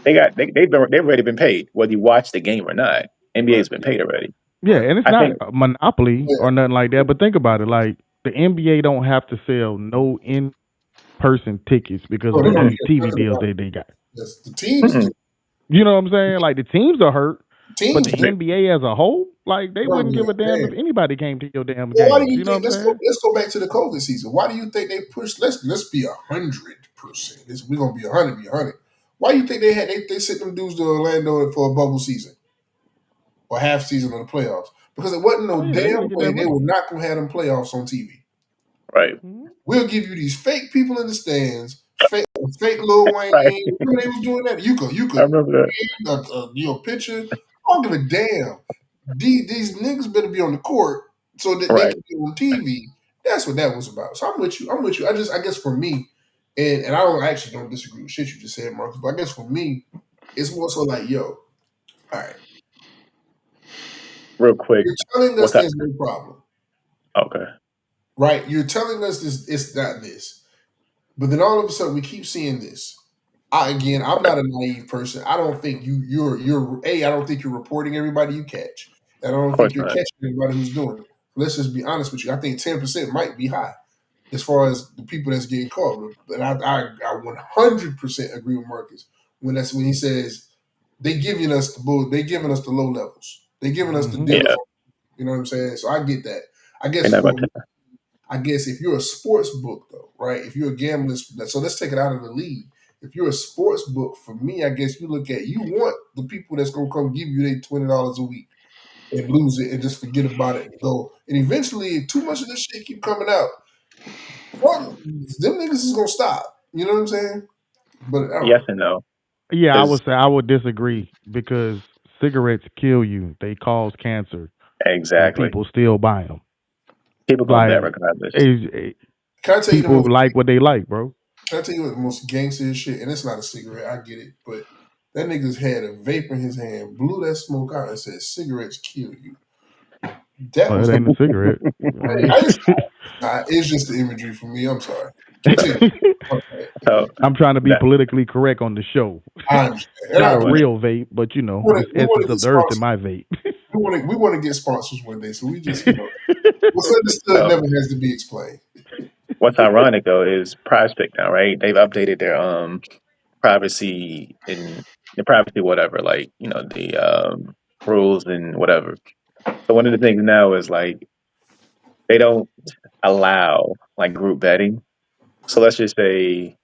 Speaker 3: they've already been paid, whether you watch the game or not.
Speaker 1: right.
Speaker 3: NBA's been paid already.
Speaker 4: Yeah,
Speaker 1: Right.
Speaker 4: and it's
Speaker 3: I
Speaker 4: not
Speaker 3: think
Speaker 4: a monopoly
Speaker 1: Yeah.
Speaker 4: or nothing like that. But think about it, like the NBA don't have to sell no in person tickets because
Speaker 1: No,
Speaker 4: of
Speaker 1: they
Speaker 4: all
Speaker 1: don't
Speaker 3: mm-mm,
Speaker 4: these
Speaker 1: care
Speaker 4: TV
Speaker 1: nothing
Speaker 4: deals
Speaker 1: about it.
Speaker 4: they got.
Speaker 1: Yes. The teams do.
Speaker 3: mm-mm.
Speaker 4: You know what I'm saying? Like the teams are hurt, but
Speaker 1: Teams
Speaker 4: the
Speaker 1: do.
Speaker 4: NBA as a whole, like they
Speaker 1: They don't
Speaker 4: wouldn't
Speaker 1: give
Speaker 4: give a
Speaker 1: a
Speaker 4: damn if
Speaker 1: damn.
Speaker 4: anybody came to your damn
Speaker 1: Well, why do
Speaker 4: games.
Speaker 1: you
Speaker 4: You know
Speaker 1: think?
Speaker 4: what I'm saying?
Speaker 1: Let's go back to the COVID season. Why do you think they pushed? Let's be 100%. We're gonna be 100. Be 100. Why do you think they sent them dudes to Orlando for a bubble season or half season of the playoffs? Because it wasn't
Speaker 4: Oh
Speaker 1: no
Speaker 4: yeah, they
Speaker 1: damn
Speaker 4: want to get
Speaker 1: way
Speaker 4: that
Speaker 1: they
Speaker 4: money.
Speaker 1: were not gonna have them playoffs on TV.
Speaker 3: Right,
Speaker 4: Mm-hmm.
Speaker 1: We'll give you these fake people in the stands, fake Lil Wayne.
Speaker 3: right.
Speaker 1: Remember they was doing that? You
Speaker 3: I
Speaker 1: could
Speaker 3: remember that.
Speaker 1: picture. I don't give a damn. These niggas better be on the court so that they
Speaker 3: Right.
Speaker 1: can be on TV. That's what that was about. So I'm with you. I'm with you. I guess for me, and I actually don't disagree with shit you just said, Marcus. But I guess for me, it's more so like, yo, all right,
Speaker 3: Real quick.
Speaker 1: you're telling
Speaker 3: What's
Speaker 1: us
Speaker 3: that?
Speaker 1: there's no problem,
Speaker 3: Okay.
Speaker 1: right? You're telling us this, it's not this, but then all of a sudden we keep seeing this. I'm
Speaker 3: Right.
Speaker 1: not a naive person. I don't think I don't think you're reporting everybody you catch. And I
Speaker 3: Of
Speaker 1: don't
Speaker 3: course
Speaker 1: think you're
Speaker 3: not.
Speaker 1: catching everybody who's doing it. Let's just be honest with you. I think 10% might be high as far as the people that's getting caught. But I 100% agree with Marcus when he says they giving us the low levels. They giving us the
Speaker 4: Mm-hmm.
Speaker 1: deals.
Speaker 3: Yeah.
Speaker 1: You know what I'm saying? So I get that. I guess
Speaker 3: They're not
Speaker 1: for
Speaker 3: going to.
Speaker 1: I guess if you're a sports book though, right? If you're a gambling, so let's take it out of the league. If you're a sports book, for me, I guess you want the people that's gonna come give you their $20 a week and lose it and just forget about it and go. And eventually, too much of this shit keep coming out. Fuck, them niggas is gonna stop. You know what I'm saying? But I don't
Speaker 3: Yes
Speaker 1: know.
Speaker 3: and no,
Speaker 4: Yeah, I
Speaker 3: because
Speaker 4: would say I would disagree because cigarettes kill you. They cause cancer, and
Speaker 3: exactly,
Speaker 4: people still buy them.
Speaker 3: people gonna bet
Speaker 4: Like,
Speaker 3: regardless.
Speaker 1: Can I tell you the
Speaker 4: people
Speaker 1: most?
Speaker 4: like what they like, bro.
Speaker 1: Can I tell you what the most gangster shit? And it's not a cigarette. I get it, but that nigga's had a vape in his hand, blew that smoke out, and said, "Cigarettes kill you." That
Speaker 4: Well,
Speaker 1: was.
Speaker 4: it ain't a cigarette. I mean,
Speaker 1: It's just the imagery for me. I'm sorry. Continue. Okay.
Speaker 3: So
Speaker 4: I'm trying to be
Speaker 3: that
Speaker 4: politically correct on the show.
Speaker 1: I understand, and
Speaker 4: Not
Speaker 1: I
Speaker 4: a
Speaker 3: when
Speaker 1: appreciate.
Speaker 4: real vape, but it's
Speaker 1: We want
Speaker 4: essence
Speaker 1: to get
Speaker 4: of the earth in
Speaker 1: sponsors.
Speaker 4: my vape.
Speaker 1: We want to get sponsors one day. So we just what's understood
Speaker 3: so
Speaker 1: never has to be explained.
Speaker 3: what's ironic though is Prize Pick now, right? They've updated their privacy in the privacy whatever, like the rules and whatever. So one of the things now is like they don't allow like group betting. So let's just say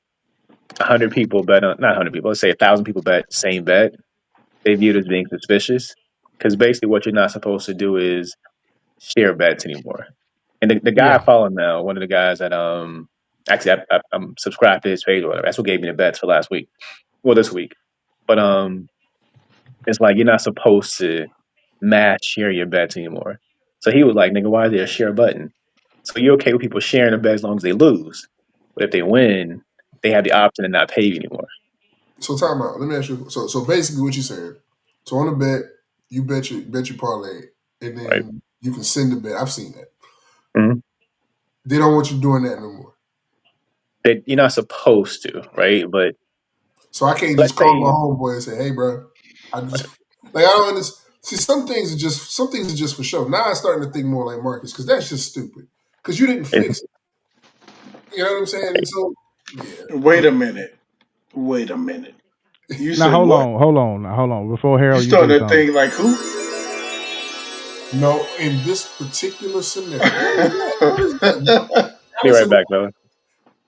Speaker 3: 100 people bet on not 100 people. Let's say 1,000 people bet same bet. They view it as being suspicious because basically what you're not supposed to do is share bets anymore. And the guy I
Speaker 4: Yeah,
Speaker 3: follow now, one of the guys that actually I'm subscribed to his page or whatever. That's what gave me the bets for last week. Well, this week. But it's like you're not supposed to mass share your bets anymore. So he was like, nigga, why is there a share button? So you're okay with people sharing the bet as long as they lose. But if they win, they have the option to not pay you anymore.
Speaker 1: So time out. Let me ask you. So basically, what you saying? So on a bet, you bet your parlay, and
Speaker 3: Right.
Speaker 1: then you can send the bet. I've seen that.
Speaker 3: Mhm.
Speaker 1: They don't want you doing that no more.
Speaker 3: That you're not supposed to, right? But
Speaker 1: So I can't
Speaker 3: let's
Speaker 1: just call my
Speaker 3: say
Speaker 1: homeboy and say, "Hey, bro, I just like I don't understand." See, some things are just for show. Now I'm starting to think more like Marcus because that's just stupid. Because you didn't
Speaker 3: it's
Speaker 1: fix it. You know what I'm saying? And so yeah,
Speaker 2: Wait a minute. Wait a minute. You
Speaker 4: now
Speaker 2: say what?
Speaker 4: hold on. Before
Speaker 2: You
Speaker 4: Harold, you say
Speaker 2: starting to
Speaker 4: something.
Speaker 2: think like who?
Speaker 1: no, in this particular scenario, what is that, bro?
Speaker 3: be
Speaker 1: Alice
Speaker 3: right
Speaker 1: in,
Speaker 3: back, though.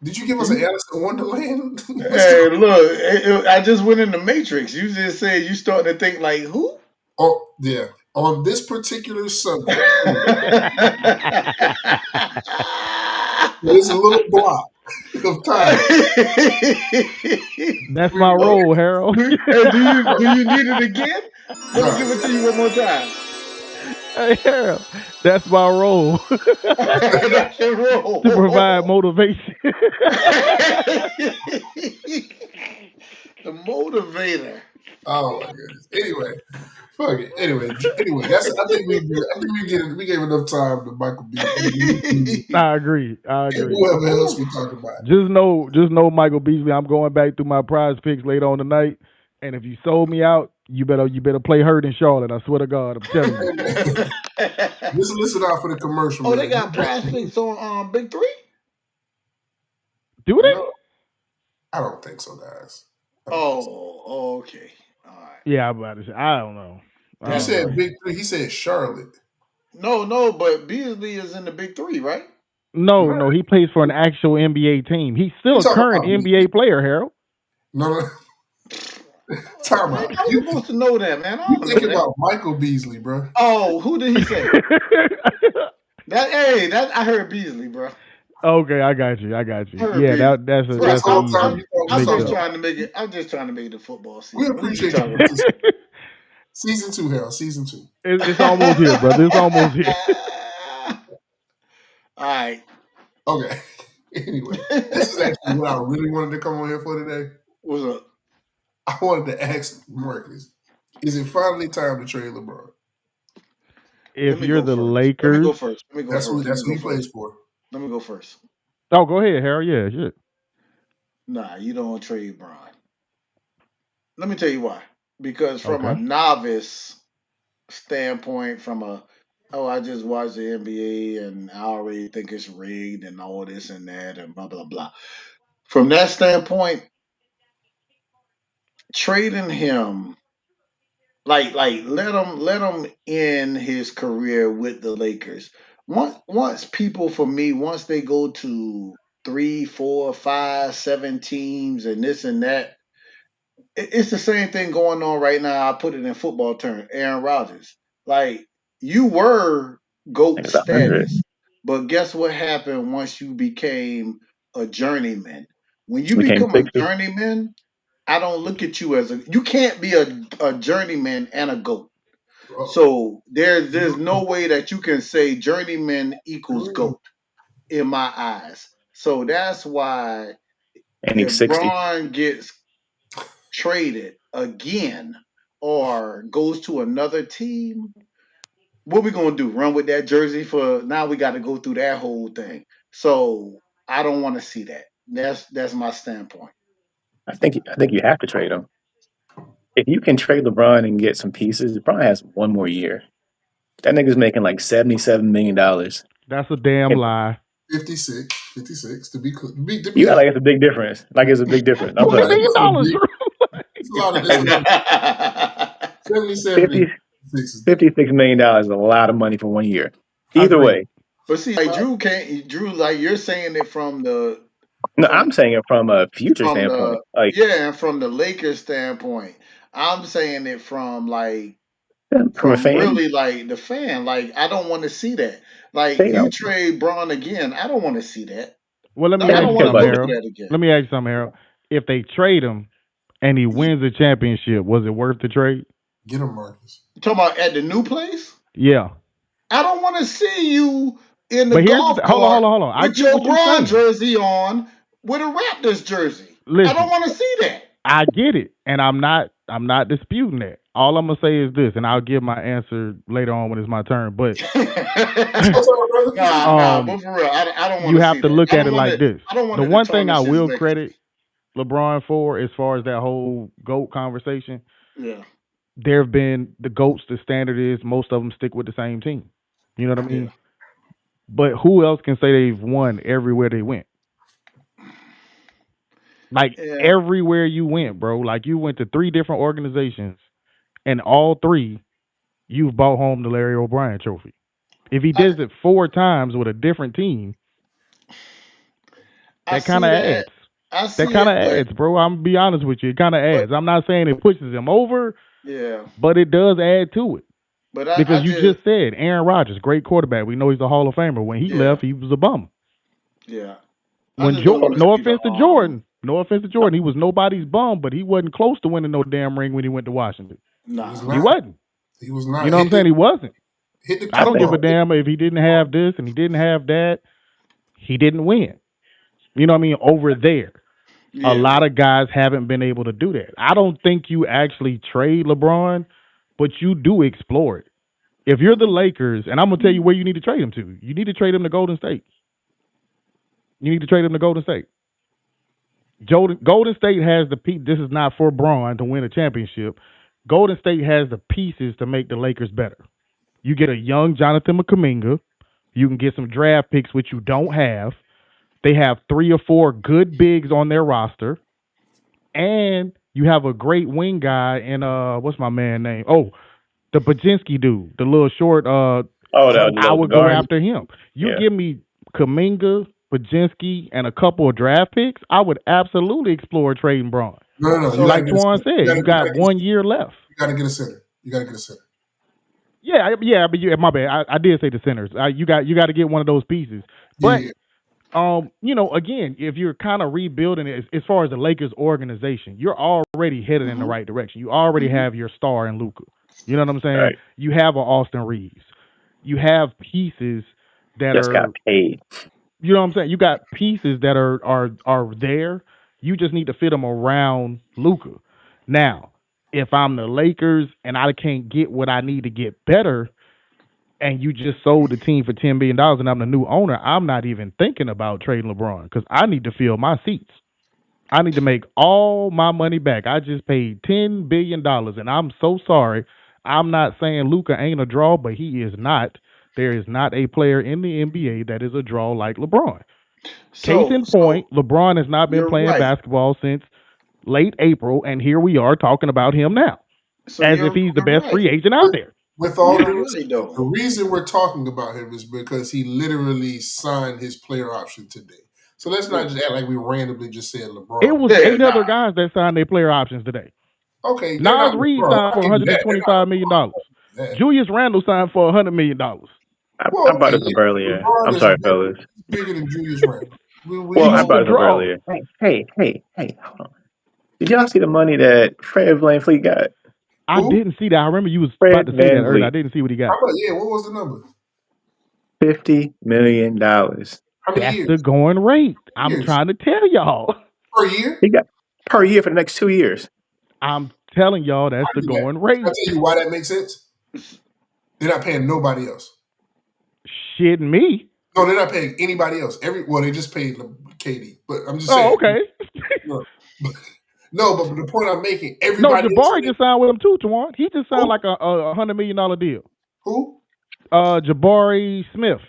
Speaker 1: did you give us an
Speaker 2: You-
Speaker 1: Alice in Wonderland? What's going?
Speaker 2: hey, look, I just went in the Matrix. You just said you starting to think like who?
Speaker 1: Oh yeah, on this particular subject, there's a little block of time.
Speaker 4: That's
Speaker 1: We
Speaker 4: my
Speaker 1: know,
Speaker 4: role, Harold.
Speaker 2: do you need it again? Let me
Speaker 1: nah,
Speaker 2: give it to you one more time.
Speaker 4: Hey, Harold, that's my role
Speaker 2: That's your
Speaker 4: to provide
Speaker 2: role.
Speaker 4: motivation.
Speaker 2: The motivator.
Speaker 1: oh my goodness. Anyway, fuck it. Anyway, we gave enough time to Michael Beasley
Speaker 4: I agree. I
Speaker 1: and
Speaker 4: agree.
Speaker 1: whoever else
Speaker 2: Ooh.
Speaker 1: we talk about.
Speaker 4: Just know, Michael Beasley. I'm going back through my prize picks later on tonight, and if you sold me out, you better play hurt in Charlotte. I swear to God, I'm telling you.
Speaker 1: Hey, man, just listen out for the commercial,
Speaker 2: Oh, they
Speaker 1: man.
Speaker 2: got prize picks on Big Three.
Speaker 4: Do
Speaker 1: No,
Speaker 4: they?
Speaker 1: I don't think so, guys. I don't think so.
Speaker 2: Oh, okay. All right.
Speaker 4: Yeah, I'm about to say. I don't know. I
Speaker 1: You
Speaker 4: don't
Speaker 2: That's
Speaker 1: said
Speaker 4: know.
Speaker 1: Big Three. He said Charlotte.
Speaker 2: no, but Beasley is in the Big Three, right?
Speaker 4: No,
Speaker 1: No,
Speaker 4: no, he plays for an actual NBA team. He's still
Speaker 1: you
Speaker 4: a
Speaker 1: talking
Speaker 4: current
Speaker 1: about me?
Speaker 4: NBA player, Harold.
Speaker 1: No, no. Time
Speaker 2: How
Speaker 1: out.
Speaker 2: you supposed to know that, man? I
Speaker 1: You
Speaker 2: don't know
Speaker 1: thinking
Speaker 2: that.
Speaker 1: about Michael Beasley, bro?
Speaker 2: Oh, who did he say? That hey, that I heard Beasley, bro.
Speaker 4: Okay, I got you. I got
Speaker 2: I
Speaker 4: you.
Speaker 2: heard
Speaker 4: Yeah,
Speaker 2: Beasley.
Speaker 1: So
Speaker 2: Bro,
Speaker 1: this
Speaker 4: that's an
Speaker 1: whole
Speaker 2: I'm
Speaker 1: time
Speaker 4: easy
Speaker 2: I'm
Speaker 1: you thought we was
Speaker 2: I'm
Speaker 1: talking
Speaker 2: just
Speaker 1: about.
Speaker 2: trying to make it. I'm just trying to make the football
Speaker 1: We
Speaker 2: season. What are you
Speaker 1: appreciate your
Speaker 2: talking about?
Speaker 1: participation. Season two, Harold. Season two.
Speaker 4: It's almost here, brother. It's almost here.
Speaker 2: All right.
Speaker 1: Okay. Anyway, this is actually what I really wanted to come on here for today.
Speaker 2: What's up?
Speaker 1: I wanted to ask Marcus, is it finally time to trade LeBron?
Speaker 4: If
Speaker 2: Let me
Speaker 4: you're
Speaker 2: go
Speaker 4: the
Speaker 2: first. Let me
Speaker 4: Lakers,
Speaker 2: go first. Let me go first. Let
Speaker 1: That's
Speaker 2: me
Speaker 1: who
Speaker 2: go
Speaker 1: he plays
Speaker 2: first.
Speaker 1: for.
Speaker 2: Let me go first.
Speaker 4: oh, go ahead, Harold. Yeah, shit.
Speaker 2: Nah, you don't trade Bron. Let me tell you why. Because from a
Speaker 4: Okay.
Speaker 2: novice standpoint, from a I just watched the NBA and I already think it's rigged and all this and that and blah blah blah. From that standpoint, trading him like let him end his career with the Lakers. once people for me once they go to three, four, five, seven teams and this and that, it's the same thing going on right now. I put it in football terms. Aaron Rodgers, like you were
Speaker 3: I
Speaker 2: GOAT
Speaker 3: think it's 100.
Speaker 2: status, but guess what happened once you became a journeyman? When you
Speaker 3: Became
Speaker 2: become a
Speaker 3: 60.
Speaker 2: journeyman, I don't look at you as a. You can't be a journeyman and a GOAT.
Speaker 1: Oh,
Speaker 2: So there's no way that you can say journeyman equals GOAT in my eyes. So that's why
Speaker 3: And
Speaker 2: if
Speaker 3: he's 60.
Speaker 2: Braun gets traded again or goes to another team, what we gonna do? Run with that jersey for now? We got to go through that whole thing. So I don't want to see that. That's my standpoint.
Speaker 3: I think you have to trade him. If you can trade LeBron and get some pieces, LeBron has one more year. That nigga's making like $77 million.
Speaker 4: That's a damn
Speaker 3: And
Speaker 4: lie.
Speaker 1: 56, 56 to be cl- to
Speaker 3: you
Speaker 1: be
Speaker 3: got
Speaker 1: accurate.
Speaker 3: like it's a big difference. Like it's a big difference. I'm
Speaker 4: $20
Speaker 3: sorry.
Speaker 4: million, Drew.
Speaker 1: It's a lot of it's a
Speaker 3: Like
Speaker 1: lot of 77 and
Speaker 3: 50,
Speaker 1: 56 is different.
Speaker 3: $56 million is a lot of money for one year. Either
Speaker 4: Agreed.
Speaker 3: way.
Speaker 2: But see, like Drew can't. Drew, like you're saying it
Speaker 3: No,
Speaker 2: from
Speaker 3: I'm saying it from a future
Speaker 2: from
Speaker 3: standpoint.
Speaker 2: the
Speaker 3: Like
Speaker 2: yeah, and from the Lakers standpoint. I'm saying it from like
Speaker 3: from a
Speaker 2: from
Speaker 3: fan,
Speaker 2: really like the fan. Like I don't want to see that. Like
Speaker 3: they
Speaker 2: you
Speaker 3: don't
Speaker 2: trade Braun again. I don't want to see that.
Speaker 4: Well, let me
Speaker 2: Like I
Speaker 3: care,
Speaker 4: ask
Speaker 2: don't
Speaker 4: you
Speaker 2: want
Speaker 3: care
Speaker 2: to
Speaker 4: something,
Speaker 3: about
Speaker 2: look
Speaker 3: that.
Speaker 2: at
Speaker 4: Harold.
Speaker 2: that again.
Speaker 4: Let me ask you something, Harold. If they trade him and he
Speaker 2: You
Speaker 4: wins the championship, was it worth the trade?
Speaker 1: Get him, Marcus.
Speaker 2: talking about at the new place?
Speaker 4: Yeah.
Speaker 2: I don't want to see you in the
Speaker 4: But here's the
Speaker 2: golf
Speaker 4: hold on,
Speaker 2: cart
Speaker 4: hold on. I
Speaker 2: with
Speaker 4: get
Speaker 2: your
Speaker 4: what you're
Speaker 2: Braun
Speaker 4: saying.
Speaker 2: jersey on with a Raptors jersey. I don't
Speaker 4: Listen,
Speaker 2: want to see that.
Speaker 4: I get it, and I'm not disputing that. All I'm gonna say is this, and I'll give my answer later on when it's my turn. But
Speaker 1: What's up, brother?
Speaker 2: Nah,
Speaker 4: um,
Speaker 2: but for real, I don't want
Speaker 4: you
Speaker 2: to
Speaker 4: have
Speaker 2: see
Speaker 4: to
Speaker 2: that.
Speaker 4: look at it like this.
Speaker 2: I don't want
Speaker 4: The
Speaker 2: it to
Speaker 4: one thing I
Speaker 2: tarnish his
Speaker 4: will credit
Speaker 2: legacy.
Speaker 4: LeBron for, as far as that whole GOAT conversation,
Speaker 2: Yeah,
Speaker 4: there have been the GOATs. The standard is most of them stick with the same team. You know what I
Speaker 2: yeah,
Speaker 4: mean? But who else can say they've won everywhere they went? Like
Speaker 2: yeah.
Speaker 4: everywhere you went, bro. Like you went to three different organizations, and all three you've brought home the Larry O'Brien Trophy. If he
Speaker 2: I
Speaker 4: does it four times with a different team,
Speaker 2: I
Speaker 4: that kind
Speaker 2: see
Speaker 4: of
Speaker 2: that.
Speaker 4: adds.
Speaker 2: I
Speaker 4: That
Speaker 2: see
Speaker 4: kind
Speaker 2: it,
Speaker 4: of adds, bro. I'm gonna be honest with you. It kind of
Speaker 2: but
Speaker 4: adds. I'm not saying it pushes him over,
Speaker 2: yeah,
Speaker 4: but it does add to it.
Speaker 2: but
Speaker 4: Because
Speaker 2: I
Speaker 4: you
Speaker 2: just
Speaker 4: just said Aaron Rodgers, great quarterback. We know he's a Hall of Famer. When he
Speaker 2: yeah,
Speaker 4: left, he was a bum.
Speaker 2: yeah. I
Speaker 4: When
Speaker 2: just don't want to
Speaker 4: no
Speaker 2: see the
Speaker 4: offense to Jordan, no offense to Jordan, he was nobody's bum, but he wasn't close to winning no damn ring when he went to Washington.
Speaker 1: He was
Speaker 2: nah.
Speaker 4: He
Speaker 1: not.
Speaker 4: wasn't.
Speaker 1: He was
Speaker 4: You
Speaker 1: not.
Speaker 4: know what I'm saying? He wasn't.
Speaker 1: Hit the
Speaker 4: I
Speaker 3: I
Speaker 4: don't
Speaker 1: come
Speaker 3: think
Speaker 4: give a
Speaker 1: on.
Speaker 4: damn if he didn't have this and he didn't have that. He didn't win. You know what I mean? Over there. A
Speaker 2: Yeah.
Speaker 4: lot of guys haven't been able to do that. I don't think you actually trade LeBron, but you do explore it. If you're the
Speaker 2: Mhm.
Speaker 4: Lakers, and I'm gonna tell you where you need to trade him to. You need to trade him to Golden State. You need to trade him to Golden State. Golden State has the piece. This is not for Braun to win a championship. Golden State has the pieces to make the Lakers better. You get a young Jonathan Kuminga. You can get some draft picks, which you don't have. They have three or four good bigs on their roster, and you have a great wing guy. And what's my man name? Oh, the Baczynski dude, the little short.
Speaker 3: oh
Speaker 4: I
Speaker 3: the
Speaker 4: would go
Speaker 3: guard.
Speaker 4: after him. You
Speaker 3: Yeah.
Speaker 4: give me Kuminga, Baczynski, and a couple of draft picks. I would absolutely explore trading Braun.
Speaker 1: No, no, no. You
Speaker 2: So
Speaker 1: gotta
Speaker 4: Like
Speaker 1: get a
Speaker 4: Twan
Speaker 1: center.
Speaker 4: said, you got 1 year left.
Speaker 1: You gotta get a center. You gotta get a center.
Speaker 4: Yeah, yeah, but my bad. I did say the centers. You got to get one of those pieces.
Speaker 1: Yeah,
Speaker 4: But
Speaker 1: yeah.
Speaker 4: again, if you're kind of rebuilding it as far as the Lakers organization, you're already headed in the
Speaker 2: mhm,
Speaker 4: right direction. You already
Speaker 2: mhm.
Speaker 4: have your star in Luca. You know what I'm saying?
Speaker 3: Right.
Speaker 4: You have an Austin Reeves. You have pieces that
Speaker 3: Just got
Speaker 4: are,
Speaker 3: paid.
Speaker 4: you know what I'm saying? You got pieces that are there. You just need to fit them around Luca. Now, if I'm the Lakers and I can't get what I need to get better, and you just sold the team for $10 billion, and I'm the new owner, I'm not even thinking about trading LeBron because I need to fill my seats. I need to make all my money back. I just paid $10 billion, and I'm so sorry. I'm not saying Luca ain't a draw, but he is not. There is not a player in the NBA that is a draw like LeBron. Case in
Speaker 2: So
Speaker 4: point, LeBron has not been
Speaker 2: you're
Speaker 4: playing
Speaker 2: right.
Speaker 4: basketball since late April, and here we are talking about him now,
Speaker 2: So
Speaker 4: as if he's the
Speaker 2: you're
Speaker 4: best
Speaker 2: right.
Speaker 4: free agent out
Speaker 1: But
Speaker 4: there.
Speaker 1: with all
Speaker 2: Not
Speaker 1: due
Speaker 2: really
Speaker 1: respect,
Speaker 2: though.
Speaker 1: the reason we're talking about him is because he literally signed his player option today. So let's not just act like we randomly just said
Speaker 4: It
Speaker 1: LeBron.
Speaker 4: was
Speaker 2: Yeah,
Speaker 4: 8 other
Speaker 2: nah.
Speaker 4: guys that signed their player options today.
Speaker 1: Okay, they're
Speaker 4: Nas
Speaker 1: not
Speaker 4: Reed
Speaker 1: LeBron.
Speaker 4: signed
Speaker 1: I'll
Speaker 4: for
Speaker 1: give you that. They're not
Speaker 4: $125 million.
Speaker 1: LeBron. That.
Speaker 4: Julius Randle signed for $100 million.
Speaker 3: I
Speaker 1: Well,
Speaker 3: brought
Speaker 1: okay,
Speaker 3: this up
Speaker 1: yeah,
Speaker 3: earlier.
Speaker 1: LeBron
Speaker 3: I'm
Speaker 1: is
Speaker 3: sorry,
Speaker 1: bigger,
Speaker 3: fellas.
Speaker 1: he's bigger than Julius Randle. We
Speaker 3: Well, I
Speaker 4: He's
Speaker 1: all
Speaker 4: the
Speaker 3: brought this up
Speaker 4: draw.
Speaker 3: earlier. Hey, hold on. Did y'all see the money that Fred VanVleet got?
Speaker 4: I
Speaker 1: who?
Speaker 4: didn't see that. I remember you was
Speaker 3: Fred
Speaker 4: about to say that earlier. I
Speaker 3: VanVleet,
Speaker 4: didn't see what he
Speaker 1: How
Speaker 4: got.
Speaker 1: much? Yeah, what was the number?
Speaker 3: $50 million.
Speaker 1: How many
Speaker 4: That's the
Speaker 1: years?
Speaker 4: going rate. I'm
Speaker 1: Years
Speaker 4: trying to tell y'all.
Speaker 1: per year?
Speaker 3: He got per year for the next 2 years.
Speaker 4: I'm telling y'all that's
Speaker 1: I
Speaker 4: the
Speaker 1: do that.
Speaker 4: going
Speaker 1: Can I
Speaker 4: rate.
Speaker 1: tell you why that makes sense? They're not paying nobody else.
Speaker 4: Shitting me.
Speaker 1: No, they're not paying anybody else. They just paid KD. But I'm just
Speaker 4: Oh,
Speaker 1: saying.
Speaker 4: okay.
Speaker 1: No, no, but the point I'm making,
Speaker 4: No,
Speaker 1: everybody else
Speaker 4: Jabari
Speaker 1: on
Speaker 4: just signed with him too, Tawan. He just signed
Speaker 1: who?
Speaker 4: like a $100 million deal.
Speaker 1: Who?
Speaker 4: Jabari Smith.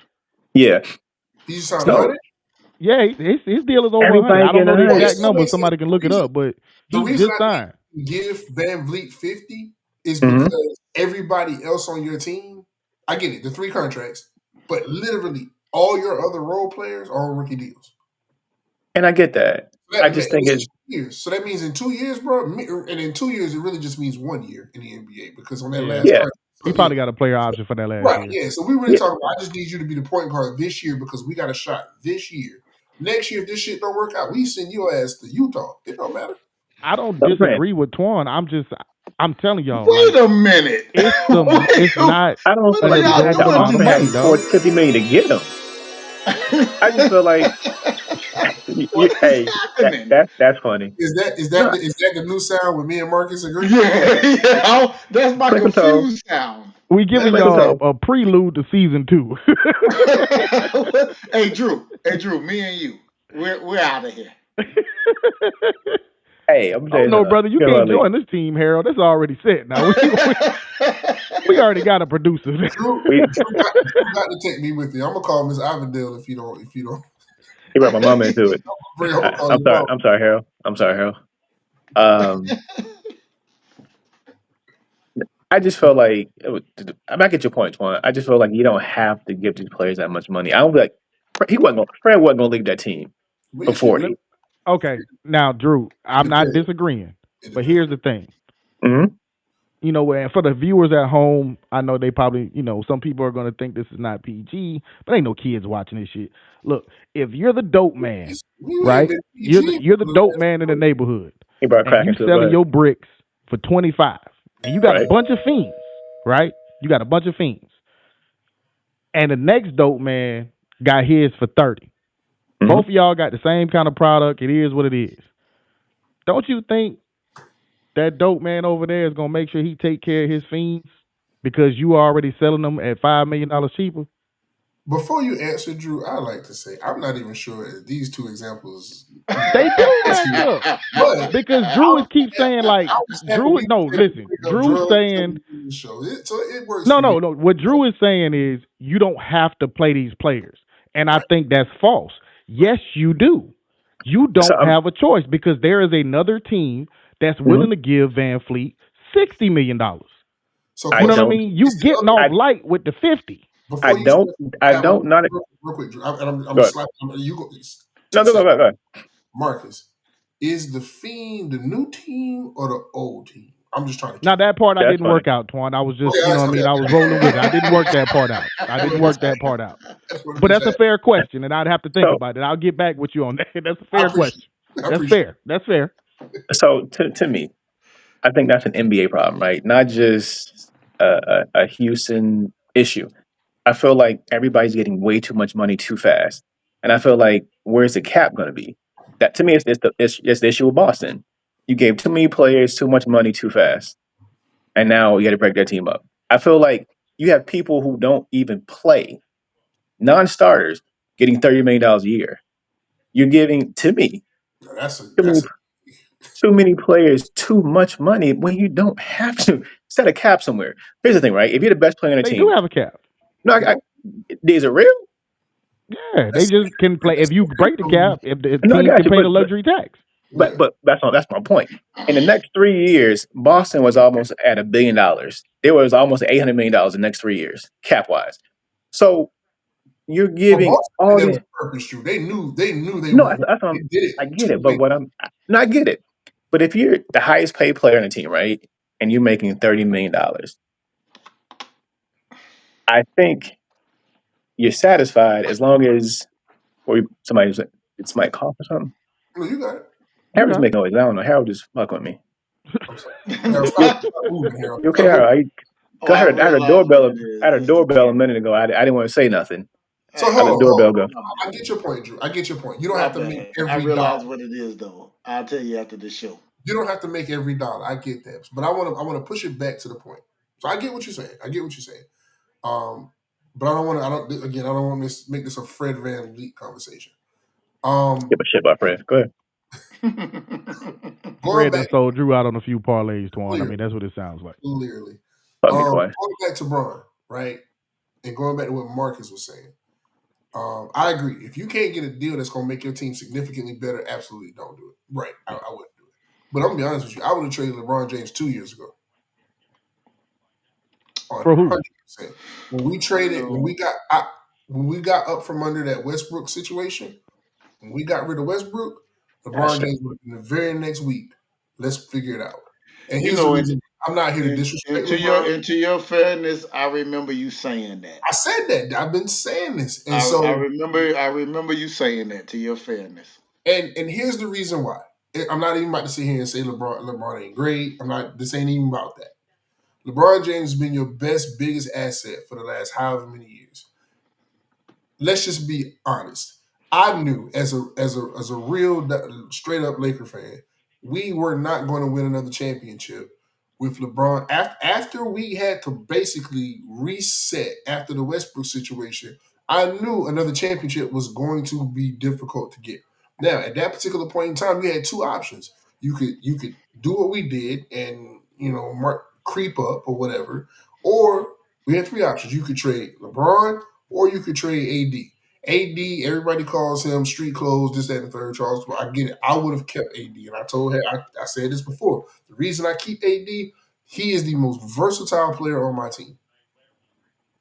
Speaker 3: Yeah.
Speaker 1: He just signed
Speaker 3: So
Speaker 1: 100.
Speaker 4: Yeah, his deal is over 100.
Speaker 3: everybody
Speaker 4: I don't
Speaker 3: getting
Speaker 4: know the
Speaker 1: Well, it
Speaker 3: 100.
Speaker 4: exact
Speaker 1: still
Speaker 4: number.
Speaker 1: makes sense.
Speaker 4: Somebody can look it up, but
Speaker 1: The
Speaker 4: he
Speaker 1: reason
Speaker 4: just
Speaker 1: I
Speaker 4: signed.
Speaker 1: think give Van Vliet 50 is
Speaker 3: Hmm.
Speaker 1: because everybody else on your team, I get it, the 3 contracts, but literally all your other role players are on rookie deals.
Speaker 3: And I get that.
Speaker 1: That,
Speaker 3: I
Speaker 1: and
Speaker 3: just think
Speaker 1: it's
Speaker 3: it's
Speaker 1: 2 years. So that means in 2 years, bro, and in 2 years, it really just means 1 year in the NBA because on that
Speaker 4: Yeah.
Speaker 1: last
Speaker 3: yeah,
Speaker 1: contract.
Speaker 4: He
Speaker 1: So, yeah.
Speaker 4: probably got a player option for that last
Speaker 1: Right,
Speaker 4: year.
Speaker 1: yeah. So we really
Speaker 3: yeah.
Speaker 1: talking about, I just need you to be the point guard this year because we got a shot this year. Next year, if this shit don't work out, we send your ass to Utah. It don't matter.
Speaker 4: I don't
Speaker 3: So I'm saying
Speaker 4: disagree with Twan. I'm telling y'all,
Speaker 2: Wait
Speaker 4: like
Speaker 2: a minute.
Speaker 4: it's not
Speaker 3: I don't
Speaker 2: What
Speaker 3: feel
Speaker 2: are
Speaker 4: an
Speaker 3: like you
Speaker 2: y'all
Speaker 3: have to
Speaker 4: absorbent
Speaker 2: doing
Speaker 4: amount
Speaker 2: to
Speaker 4: of
Speaker 3: offer
Speaker 4: money,
Speaker 3: him
Speaker 2: me?
Speaker 4: dog.
Speaker 3: 50 million to get him. I just feel like
Speaker 2: What is
Speaker 3: hey,
Speaker 2: happening?
Speaker 3: that's funny.
Speaker 1: Is that is
Speaker 3: No,
Speaker 1: that the, is that the new sound when me and Marcus agree?
Speaker 2: Yeah, yeah. That's my
Speaker 3: click toe,
Speaker 2: confused sound.
Speaker 4: We
Speaker 2: That
Speaker 4: giving
Speaker 3: click
Speaker 2: is
Speaker 4: y'all
Speaker 3: toe.
Speaker 4: a prelude to season 2.
Speaker 2: hey Drew. Hey Drew, me and you. We're out of here.
Speaker 3: Hey, I'm
Speaker 4: Oh
Speaker 3: saying
Speaker 4: no, brother, you
Speaker 3: Feel
Speaker 4: can't
Speaker 3: like
Speaker 4: join this team, Harold. That's already set. Now we already got a producer.
Speaker 3: we
Speaker 1: Drew got to take me with you. I'm gonna call Miss Avondale if you don't.
Speaker 3: he brought my mama into it.
Speaker 1: I'm gonna call
Speaker 3: I'm
Speaker 1: your
Speaker 3: sorry.
Speaker 1: mom.
Speaker 3: I'm sorry, Harold. I'm sorry, Harold. Um, I just felt like I'm back at your point, Twan. I just feel like you don't have to give these players that much money. I don't be like Fred wasn't gonna leave that team
Speaker 1: We
Speaker 3: for
Speaker 1: should.
Speaker 4: Let-
Speaker 3: 40.
Speaker 4: okay, now Drew,
Speaker 1: It
Speaker 4: I'm not
Speaker 1: depends.
Speaker 4: disagreeing,
Speaker 1: It
Speaker 4: but
Speaker 1: depends.
Speaker 4: here's the thing.
Speaker 3: Mm-hmm.
Speaker 4: And for the viewers at home, I know they probably, some people are going to think this is not PG, but ain't no kids watching this shit. Look, if you're the dope man,
Speaker 1: We ain't
Speaker 4: right?
Speaker 1: been
Speaker 4: You're the
Speaker 1: PG
Speaker 4: you're the
Speaker 1: for the
Speaker 4: dope
Speaker 1: last
Speaker 4: man in the
Speaker 1: 4
Speaker 4: neighborhood,
Speaker 3: He brought
Speaker 4: and
Speaker 3: crack
Speaker 4: you
Speaker 3: into it. Go
Speaker 4: selling
Speaker 3: ahead.
Speaker 4: your bricks for 25, and you got a
Speaker 3: Right.
Speaker 4: bunch of fiends, right? You got a bunch of fiends, and the next dope man got his for 30. Both
Speaker 3: Mm-hmm.
Speaker 4: of y'all got the same kind of product. It is what it is. Don't you think that dope man over there is gonna make sure he take care of his fiends because you already selling them at $5 million cheaper?
Speaker 1: Before you answer, Drew, I like to say I'm not even sure if these two examples
Speaker 4: They do
Speaker 1: match
Speaker 4: match
Speaker 1: here.
Speaker 4: up
Speaker 1: But
Speaker 4: because
Speaker 1: I
Speaker 4: Drew is
Speaker 1: was
Speaker 4: keep saying like
Speaker 1: happy
Speaker 4: Drew.
Speaker 1: we
Speaker 4: No,
Speaker 1: was able to
Speaker 4: listen,
Speaker 1: bring up
Speaker 4: Drew's
Speaker 1: drugs
Speaker 4: saying
Speaker 1: on the show. So it works
Speaker 4: no,
Speaker 1: for me.
Speaker 4: no, no. What Drew is saying is you don't have to play these players, and I
Speaker 1: Right,
Speaker 4: think that's false.
Speaker 1: right.
Speaker 4: Yes, you do. You
Speaker 3: So
Speaker 4: don't have a choice because there is another team that's
Speaker 3: mhm.
Speaker 4: willing to give Van Fleet $60 million.
Speaker 1: So
Speaker 3: I
Speaker 4: You know what I
Speaker 1: question:
Speaker 3: don't
Speaker 4: mean? You
Speaker 1: Is the
Speaker 4: getting
Speaker 1: other
Speaker 4: off
Speaker 3: I
Speaker 4: light with the 50.
Speaker 3: I
Speaker 1: before you
Speaker 3: don't
Speaker 1: say
Speaker 3: I
Speaker 1: have a
Speaker 3: don't not
Speaker 1: real quick, Drew, I'm
Speaker 3: go ahead.
Speaker 1: slapping you. Go
Speaker 3: No,
Speaker 1: 10
Speaker 3: go, go,
Speaker 1: seconds.
Speaker 3: go, go ahead.
Speaker 1: Marcus, is the Fiend the new team or the old team? I'm just trying to
Speaker 4: Now
Speaker 1: keep it.
Speaker 4: that part I
Speaker 3: That's
Speaker 4: didn't
Speaker 3: funny.
Speaker 4: work out, Twan. I was just,
Speaker 1: Okay,
Speaker 4: you know what I
Speaker 1: okay.
Speaker 4: mean. I was rolling with it. I didn't work that part out. I didn't work that part out.
Speaker 1: I just want to
Speaker 4: But
Speaker 1: be
Speaker 4: that's a
Speaker 1: fast.
Speaker 4: fair question, and I'd have to think
Speaker 3: So
Speaker 4: about it. I'll get back with you on that. That's a
Speaker 1: I
Speaker 4: fair
Speaker 1: appreciate
Speaker 4: question.
Speaker 1: it. I
Speaker 4: That's
Speaker 1: appreciate
Speaker 4: fair. That's fair.
Speaker 3: to me, I think that's an NBA problem, right? Not just a Houston issue. I feel like everybody's getting way too much money too fast, and I feel like where's the cap going to be? That to me it's the issue with Boston. You gave too many players too much money too fast, and now you got to break that team up. I feel like you have people who don't even play, non-starters, getting $30 million a year. You're giving to me
Speaker 1: it. That's a
Speaker 3: too many
Speaker 1: that's a
Speaker 3: too many players too much money when you don't have to set a cap somewhere. Here's the thing, right? If you're the best player on the
Speaker 4: They do
Speaker 3: team,
Speaker 4: have a cap.
Speaker 3: no, is it real?
Speaker 4: Yeah, they
Speaker 1: that's
Speaker 4: just can play. If
Speaker 1: that's
Speaker 4: you break the cap, if the
Speaker 3: No, I
Speaker 4: teams
Speaker 3: got
Speaker 4: can
Speaker 3: you,
Speaker 4: pay the luxury tax.
Speaker 1: yeah.
Speaker 3: but that's my point. In the next 3 years, Boston was almost at $1 billion. there was almost $800 million the next 3 years, cap wise. So you're
Speaker 1: But
Speaker 3: giving
Speaker 1: Boston did
Speaker 3: all
Speaker 1: that
Speaker 3: these.
Speaker 1: on purpose, Drew. They knew they
Speaker 3: No,
Speaker 1: weren't going. They did it
Speaker 3: I
Speaker 1: to
Speaker 3: get it, but
Speaker 1: win.
Speaker 3: no, I get it. But if you're the highest paid player on the team, right, and you're making $30 million, I think you're satisfied as long as or it's might cough or something.
Speaker 1: No, you got it.
Speaker 4: You
Speaker 3: Harold just
Speaker 4: got
Speaker 3: make noise. I don't know. Harold just fuck with me.
Speaker 1: I'm sorry. Harold,
Speaker 3: You,
Speaker 1: stop moving, Harold.
Speaker 3: you okay,
Speaker 1: Stop moving.
Speaker 3: Harold?
Speaker 2: Oh, I
Speaker 3: I heard a
Speaker 2: realize what
Speaker 3: doorbell.
Speaker 2: it is.
Speaker 3: I had a
Speaker 2: It's the
Speaker 3: doorbell a minute
Speaker 2: camera.
Speaker 3: ago. I didn't want to say nothing.
Speaker 1: So
Speaker 3: I
Speaker 2: Hey,
Speaker 3: let the
Speaker 1: hold
Speaker 3: doorbell
Speaker 1: on.
Speaker 3: go.
Speaker 2: my
Speaker 1: I
Speaker 2: bad.
Speaker 1: get your point, Drew. I get your point. You don't
Speaker 2: My
Speaker 1: have to make
Speaker 2: bad. I
Speaker 1: every dollar.
Speaker 2: realize what it is, though. I'll tell you after the show.
Speaker 1: You don't have to make every dollar. I get that, but I want to push it back to the point. So I get what you're saying. I get what you're saying. But I don't want to. I don't again. I don't want to make this a Fred Van Vliet conversation.
Speaker 3: Give
Speaker 1: Um,
Speaker 3: a shit about Fred. Go ahead.
Speaker 1: going
Speaker 4: Fred
Speaker 1: back
Speaker 4: done sold Drew out on a few parlays, Twan. I
Speaker 1: clearly,
Speaker 4: mean, that's what it sounds like.
Speaker 1: clearly.
Speaker 3: Fuck me, Kawhi.
Speaker 1: Going back to Braun, right, and going back to what Marcus was saying. I agree. If you can't get a deal that's going to make your team significantly better, absolutely don't do it. Right, I wouldn't do it. But I'm gonna be honest with you. I would have traded LeBron James 2 years ago.
Speaker 4: For who?
Speaker 1: 100%. When we traded, when we got up from under that Westbrook situation, when we got rid of Westbrook, LeBron
Speaker 3: Gotcha.
Speaker 1: James would in the very next week, let's figure it out. And
Speaker 2: you
Speaker 1: here's the
Speaker 2: know,
Speaker 1: reason I'm not here to disrespect LeBron.
Speaker 2: into your fairness, I remember you saying that.
Speaker 1: I said that. I've been saying this. And
Speaker 2: I
Speaker 1: so
Speaker 2: remember you saying that. To your fairness,
Speaker 1: and here's the reason why. I'm not even about to sit here and say LeBron ain't great. I'm not this ain't even about that. LeBron James has been your best, biggest asset for the last however many years. Let's just be honest. I knew as a real straight up Laker fan, we were not going to win another championship with LeBron after we had to basically reset after the Westbrook situation. I knew another championship was going to be difficult to get. Now, at that particular point in time, you had two options. You could do what we did and creep up or whatever, or we had three options. You could trade LeBron, or you could trade AD. AD, everybody calls him street clothes, this, that, and the third. Charles, but I get it. I would have kept AD, and I told her, I said this before. The reason I keep AD, he is the most versatile player on my team.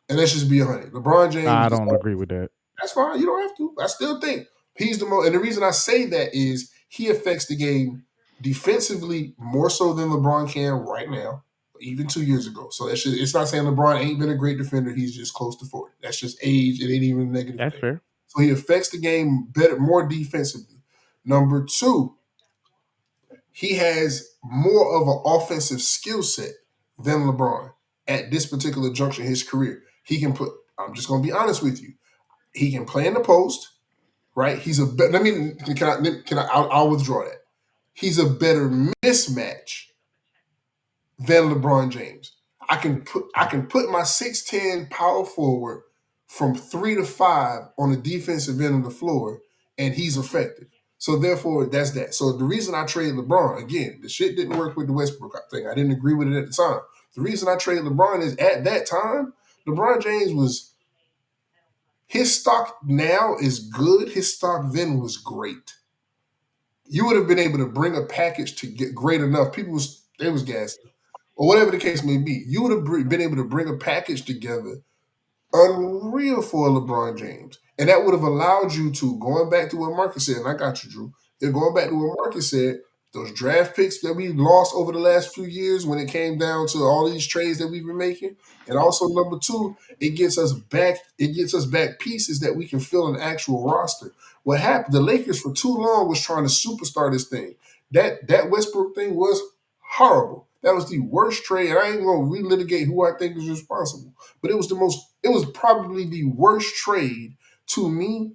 Speaker 1: And let's just be 100. LeBron James
Speaker 4: I
Speaker 1: is
Speaker 4: don't agree with that.
Speaker 1: that's fine. You don't have to. I still think he's the most. And the reason I say that is he affects the game defensively more so than LeBron can right now, even 2 years ago. So that's just, it's not saying LeBron ain't been a great defender. He's just close to 40. That's just age. It ain't even a negative
Speaker 4: That's
Speaker 1: thing.
Speaker 4: fair.
Speaker 1: So he affects the game better, more defensively. Number two, he has more of an offensive skill set than LeBron at this particular juncture in his career. He can put. I'm just going to be honest with you. He can play in the post, right? He's a better. I'll withdraw that. He's a better mismatch than LeBron James. I can put my 6'10" power forward from 3 to 5 on the defensive end of the floor, and he's effective. So therefore, that's that. So the reason I traded LeBron, again, the shit didn't work with the Westbrook thing. I didn't agree with it at the time. The reason I traded LeBron is at that time, LeBron James was his stock now is good. His stock then was great. You would have been able to bring a package to get great enough. They was gassing, or whatever the case may be. You would have been able to bring a package together unreal for LeBron James. And that would have allowed you to, going back to what Marcus said, and I got you, Drew, they're going back to what Marcus said, those draft picks that we lost over the last few years when it came down to all these trades that we've been making. And also number two, it gets us back pieces that we can fill an actual roster. What happened, the Lakers for too long was trying to superstar this thing. That Westbrook thing was horrible. That was the worst trade. And I ain't gonna relitigate who I think is responsible. But it was probably the worst trade to me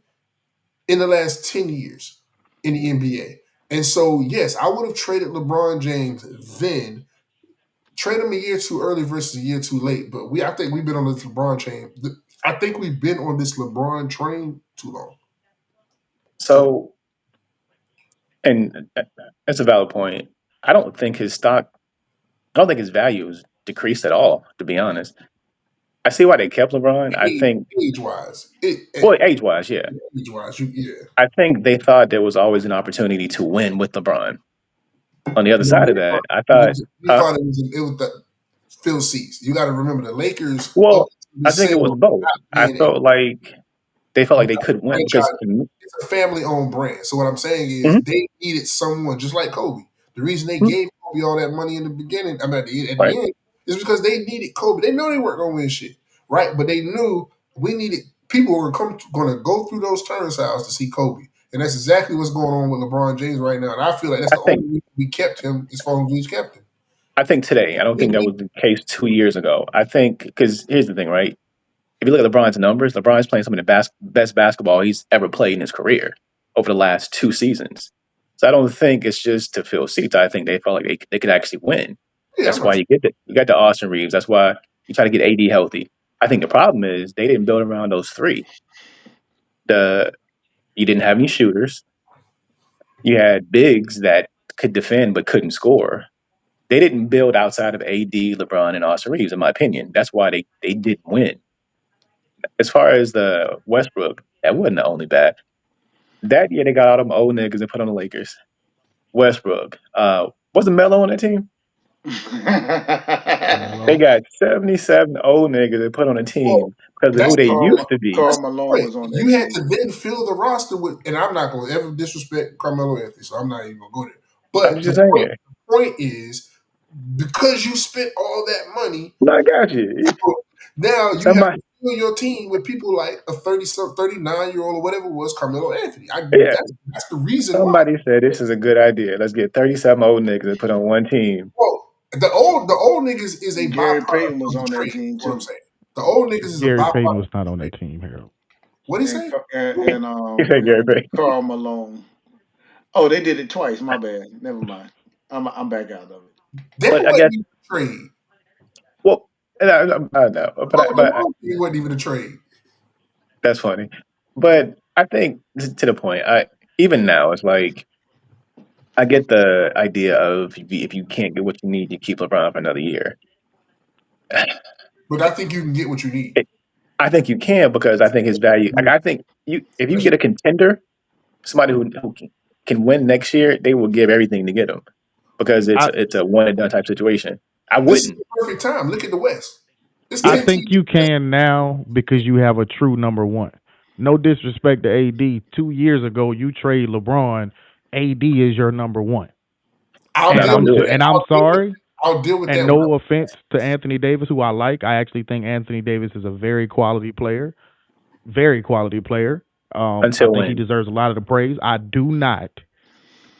Speaker 1: in the last 10 years in the NBA. And so, yes, I would have traded LeBron James then, trade him a year too early versus a year too late. But I think we've been on this LeBron train. I think we've been on this LeBron train too long. Too long.
Speaker 3: So, and that's a valid point. I don't think his stock. I don't think his value has decreased at all. To be honest, I see why they kept LeBron. I
Speaker 1: Age,
Speaker 3: think,
Speaker 1: age wise,
Speaker 3: well, age wise, yeah.
Speaker 1: age wise, yeah.
Speaker 3: I think they thought there was always an opportunity to win with LeBron. On the other
Speaker 1: No,
Speaker 3: side of that, I thought,
Speaker 1: we
Speaker 3: huh?
Speaker 1: thought it was that fill seats. You got to remember the Lakers up
Speaker 3: Well,
Speaker 1: to
Speaker 3: I think it
Speaker 1: December
Speaker 3: was
Speaker 1: were
Speaker 3: both.
Speaker 1: not
Speaker 3: I
Speaker 1: being
Speaker 3: felt like they felt like they could win because
Speaker 1: franchise. It's a family owned brand. So what I'm saying is
Speaker 3: Mhm,
Speaker 1: they needed someone just like Kobe. The reason they
Speaker 3: mhm,
Speaker 1: gave Kobe all that money in the beginning, I mean at
Speaker 3: right.
Speaker 1: the end, is because they needed Kobe. They know they weren't gonna win shit, right? But they knew we needed people were gonna go through those turnstiles to see Kobe. And that's exactly what's going on with LeBron James right now. And I feel like that's
Speaker 3: I
Speaker 1: the only
Speaker 3: think
Speaker 1: reason we kept him as far as we kept him.
Speaker 3: I think today. I don't think that was the case 2 years ago. I think because here's the thing, right? If you look at LeBron's numbers, LeBron's playing some of the best basketball he's ever played in his career over the last 2 seasons. So I don't think it's just to fill seats. I think they felt like they could actually win.
Speaker 1: Yeah, I'm
Speaker 3: That's
Speaker 1: not
Speaker 3: why
Speaker 1: sure.
Speaker 3: you got the Austin Reeves. That's why you try to get AD healthy. I think the problem is they didn't build around those three. The You didn't have any shooters. You had bigs that could defend but couldn't score. They didn't build outside of AD, LeBron, and Austin Reeves, in my opinion. That's why they didn't win. As far as the Westbrook, that wasn't the only bad. That year they got all them old niggas and put on the Lakers. Westbrook. Wasn't Melo on that team? They
Speaker 4: Carmelo.
Speaker 3: got 77 old niggas and put on a
Speaker 1: Well,
Speaker 3: team because of
Speaker 1: that's
Speaker 3: who they used
Speaker 2: Carl,
Speaker 3: to be.
Speaker 2: Carl
Speaker 1: That's the
Speaker 2: Malone
Speaker 1: point.
Speaker 2: was on that
Speaker 1: You had to
Speaker 2: team.
Speaker 1: then fill the roster with, and I'm not going to ever disrespect Carmelo Anthony, so I'm not even going to go there.
Speaker 3: I'm
Speaker 1: But
Speaker 3: just saying.
Speaker 1: the point is, because you spent all that money,
Speaker 3: No, I got you.
Speaker 1: now you have to
Speaker 3: Somebody,
Speaker 1: fill your team with people like a 39-year-old or whatever it was, Carmelo Anthony.
Speaker 3: yeah,
Speaker 1: That's the reason why.
Speaker 3: somebody said this is a good idea. Let's get 37 old niggas and put on one team.
Speaker 1: Well, the old niggas is a
Speaker 2: Gary
Speaker 1: byproduct
Speaker 2: Payton was
Speaker 1: of the
Speaker 2: on that
Speaker 1: trade.
Speaker 2: team
Speaker 1: Is what I'm
Speaker 2: too,
Speaker 1: saying. The old niggas is a
Speaker 4: Gary
Speaker 1: byproduct
Speaker 4: Payton
Speaker 1: of
Speaker 4: was not
Speaker 1: the
Speaker 4: on
Speaker 1: trade.
Speaker 4: that team, Harold.
Speaker 1: What do you say?
Speaker 3: He said Gary Payton.
Speaker 2: Carl Malone. Oh, they did it twice. My bad. Never mind. I'm back out of it.
Speaker 1: That
Speaker 3: But I
Speaker 1: wasn't
Speaker 3: guess,
Speaker 1: even a trade.
Speaker 3: well, I know,
Speaker 1: Oh, the
Speaker 3: but
Speaker 1: long thing wasn't even a trade.
Speaker 3: that's funny. But I think to the point, even now it's like I get the idea of if you can't get what you need, you keep LeBron for another year.
Speaker 1: But I think you can get what you need.
Speaker 3: It, I think you can because I think his value. Like I think you, if you get a contender, somebody who can win next year, they will give everything to get him because
Speaker 4: I
Speaker 3: it's a one and done type situation. I
Speaker 1: This is
Speaker 3: wouldn't.
Speaker 1: the perfect time. Look at the West. It's
Speaker 4: I
Speaker 1: 10
Speaker 3: Yeah,
Speaker 4: think
Speaker 1: teams.
Speaker 4: you can now because you have a true number one. No disrespect to AD. 2 years ago, you trade LeBron. AD is your number one,
Speaker 1: I'll
Speaker 3: not
Speaker 4: and
Speaker 1: deal
Speaker 3: gonna
Speaker 1: with
Speaker 3: do it.
Speaker 1: that.
Speaker 4: I'm
Speaker 1: I'll deal with
Speaker 4: sorry.
Speaker 1: that. I'll deal with
Speaker 4: And
Speaker 1: that when
Speaker 4: no offense to Anthony Davis, who I like. I actually think Anthony Davis is a very quality player. Very quality player. I
Speaker 3: Until
Speaker 4: think he
Speaker 3: when
Speaker 4: deserves a lot of the praise. I do not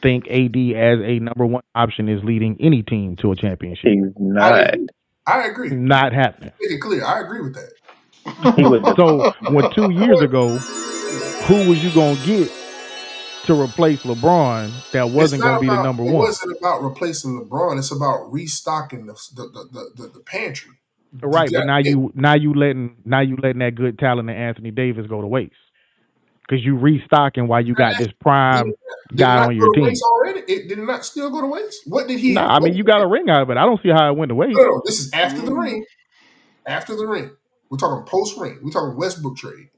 Speaker 4: think AD as a number one option is leading any team to a championship.
Speaker 3: he's
Speaker 1: I
Speaker 3: not.
Speaker 1: agree. I agree.
Speaker 4: Not happening.
Speaker 1: Make it clear. I agree with that.
Speaker 3: He was the
Speaker 4: So when 2 years ago, who was you gonna get to replace LeBron that
Speaker 1: It's
Speaker 4: wasn't
Speaker 1: not
Speaker 4: gonna be the
Speaker 1: about.
Speaker 4: number
Speaker 1: It
Speaker 4: one?
Speaker 1: wasn't about replacing LeBron. It's about restocking the pantry.
Speaker 4: Right, but
Speaker 1: That, it,
Speaker 4: now you letting that good talent in Anthony Davis go to waste because you restocking while you got this
Speaker 1: did,
Speaker 4: prime
Speaker 1: did it
Speaker 4: guy
Speaker 1: not
Speaker 4: on
Speaker 1: go
Speaker 4: your
Speaker 1: to waste
Speaker 4: team.
Speaker 1: already? It did it not still go to waste? What did
Speaker 4: No,
Speaker 1: he?
Speaker 4: I
Speaker 1: What
Speaker 4: mean you got a ring out of it. I don't see how it went to waste.
Speaker 1: no, no, this is after the
Speaker 2: Mm.
Speaker 1: ring. After the ring. We're talking post ring. We're talking Westbrook trade.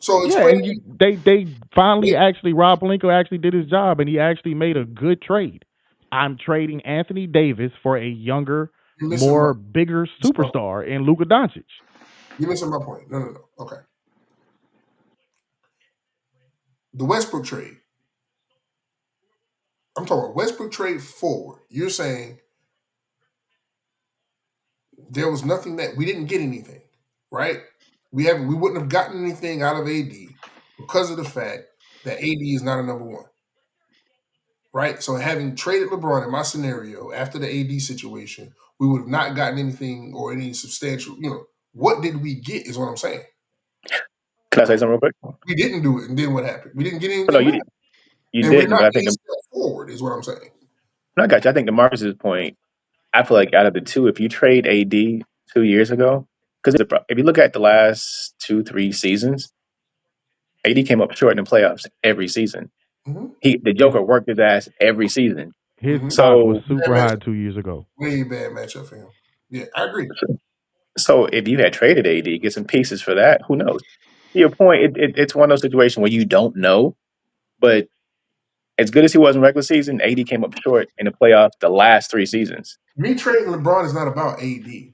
Speaker 1: So
Speaker 4: Yeah,
Speaker 1: explain.
Speaker 4: and they finally actually Rob Palenko actually did his job and he actually made a good trade. I'm trading Anthony Davis for a younger,
Speaker 1: You're missing
Speaker 4: more bigger
Speaker 1: my point.
Speaker 4: superstar in Luka Doncic.
Speaker 1: You're missing my point. No, no, no. Okay. The Westbrook trade. I'm talking about Westbrook trade forward. You're saying there was nothing that we didn't get anything, right? We wouldn't have gotten anything out of AD because of the fact that AD is not a number one, right? So having traded LeBron in my scenario after the AD situation, we would have not gotten anything or any substantial. What did we get? Is what I'm saying.
Speaker 3: Can I say something real quick?
Speaker 1: We didn't do it, and then what happened? We didn't get
Speaker 3: Oh, no,
Speaker 1: anything back,
Speaker 3: you
Speaker 1: and we're
Speaker 3: didn't.
Speaker 1: not
Speaker 3: But I think
Speaker 1: any step forward. Is what I'm saying.
Speaker 3: I got you. I think to Marcus's point, I feel like out of the two, if you trade AD 2 years ago, because if you look at the last 2, 3 seasons, AD came up short in the playoffs every season.
Speaker 1: Mm-hmm.
Speaker 3: The
Speaker 4: His
Speaker 3: Joker worked his ass every season.
Speaker 4: his
Speaker 1: Mm-hmm.
Speaker 4: stock was
Speaker 3: So
Speaker 1: Bad
Speaker 4: super high
Speaker 1: matchup.
Speaker 4: 2 years ago.
Speaker 1: Way bad matchup for him. Yeah, I agree.
Speaker 3: so if you had traded AD, get some pieces for that, who knows? To your point, it's one of those situations where you don't know, but as good as he was in regular season, AD came up short in the playoffs the last 3 seasons.
Speaker 1: Me trading LeBron is not about AD.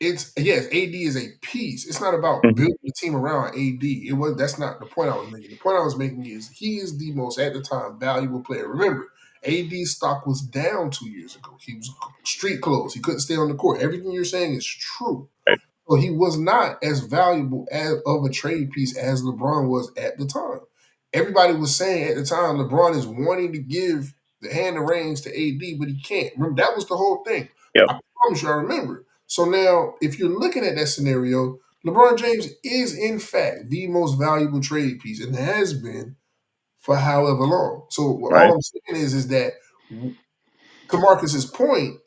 Speaker 1: It's yes, AD is a piece. It's not about
Speaker 3: Mhm.
Speaker 1: building a team around AD. It was that's not the point I was making. The point I was making is he is the most at the time valuable player. Remember, AD's stock was down 2 years ago. He was street clothes. He couldn't stay on the court. Everything you're saying is true.
Speaker 3: Right.
Speaker 1: So he was not as valuable as of a trade piece as LeBron was at the time. Everybody was saying at the time LeBron is wanting to give the hand the reins to AD, but he can't. Remember that was the whole thing.
Speaker 3: Yep.
Speaker 1: I promise you, I remember. So now, if you're looking at that scenario, LeBron James is in fact the most valuable trade piece and has been for however long. So all
Speaker 3: Right.
Speaker 1: I'm saying is that to Marcus's point,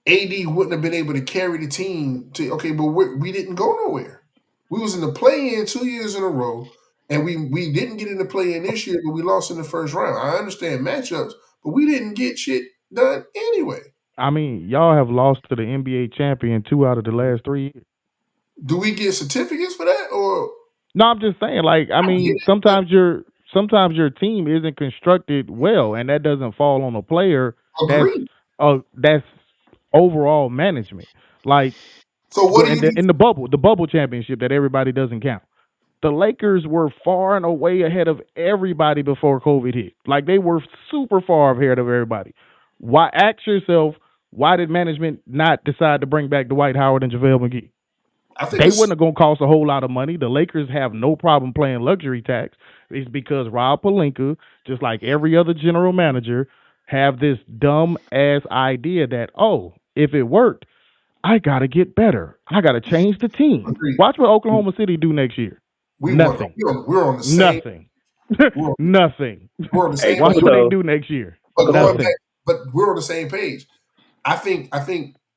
Speaker 1: AD wouldn't have been able to carry the team to okay, but we didn't go nowhere. We was in the play-in 2 years in a row, and we didn't get in the play-in this year, but we lost in the first round. I understand matchups, but we didn't get shit done anyway.
Speaker 4: I mean, y'all have lost to the NBA champion 2 out of the last 3 years.
Speaker 1: Do we get certificates for that, or
Speaker 4: No, I'm just saying, like, I
Speaker 1: I get
Speaker 4: mean,
Speaker 1: it? But
Speaker 4: sometimes your team isn't constructed well, and that doesn't fall on a player. That's
Speaker 1: agree.
Speaker 4: that's overall management. Like
Speaker 1: So what do
Speaker 4: in
Speaker 1: you
Speaker 4: the
Speaker 1: need?
Speaker 4: in the bubble championship that everybody doesn't count. The Lakers were far and away ahead of everybody before COVID hit. Like they were super far ahead of everybody. Why ask yourself why did management not decide to bring back Dwight Howard and JaVale McGee?
Speaker 1: I think
Speaker 4: They
Speaker 1: it's
Speaker 4: wouldn't have gonna cost a whole lot of money. The Lakers have no problem playing luxury tax. It's because Rob Pelinka, just like every other general manager, have this dumb ass idea that if it worked, I gotta get better. I gotta change the team.
Speaker 1: agreed.
Speaker 4: Watch what Oklahoma City do next year.
Speaker 1: We won.
Speaker 4: Nothing.
Speaker 1: We're on the same.
Speaker 4: Nothing.
Speaker 1: We're on,
Speaker 4: Nothing.
Speaker 1: we're on the
Speaker 3: Hey,
Speaker 1: same
Speaker 4: Watch
Speaker 1: page.
Speaker 4: what they
Speaker 3: so
Speaker 4: do next year.
Speaker 1: But going back,
Speaker 4: Nothing.
Speaker 1: but we're on the same page. I think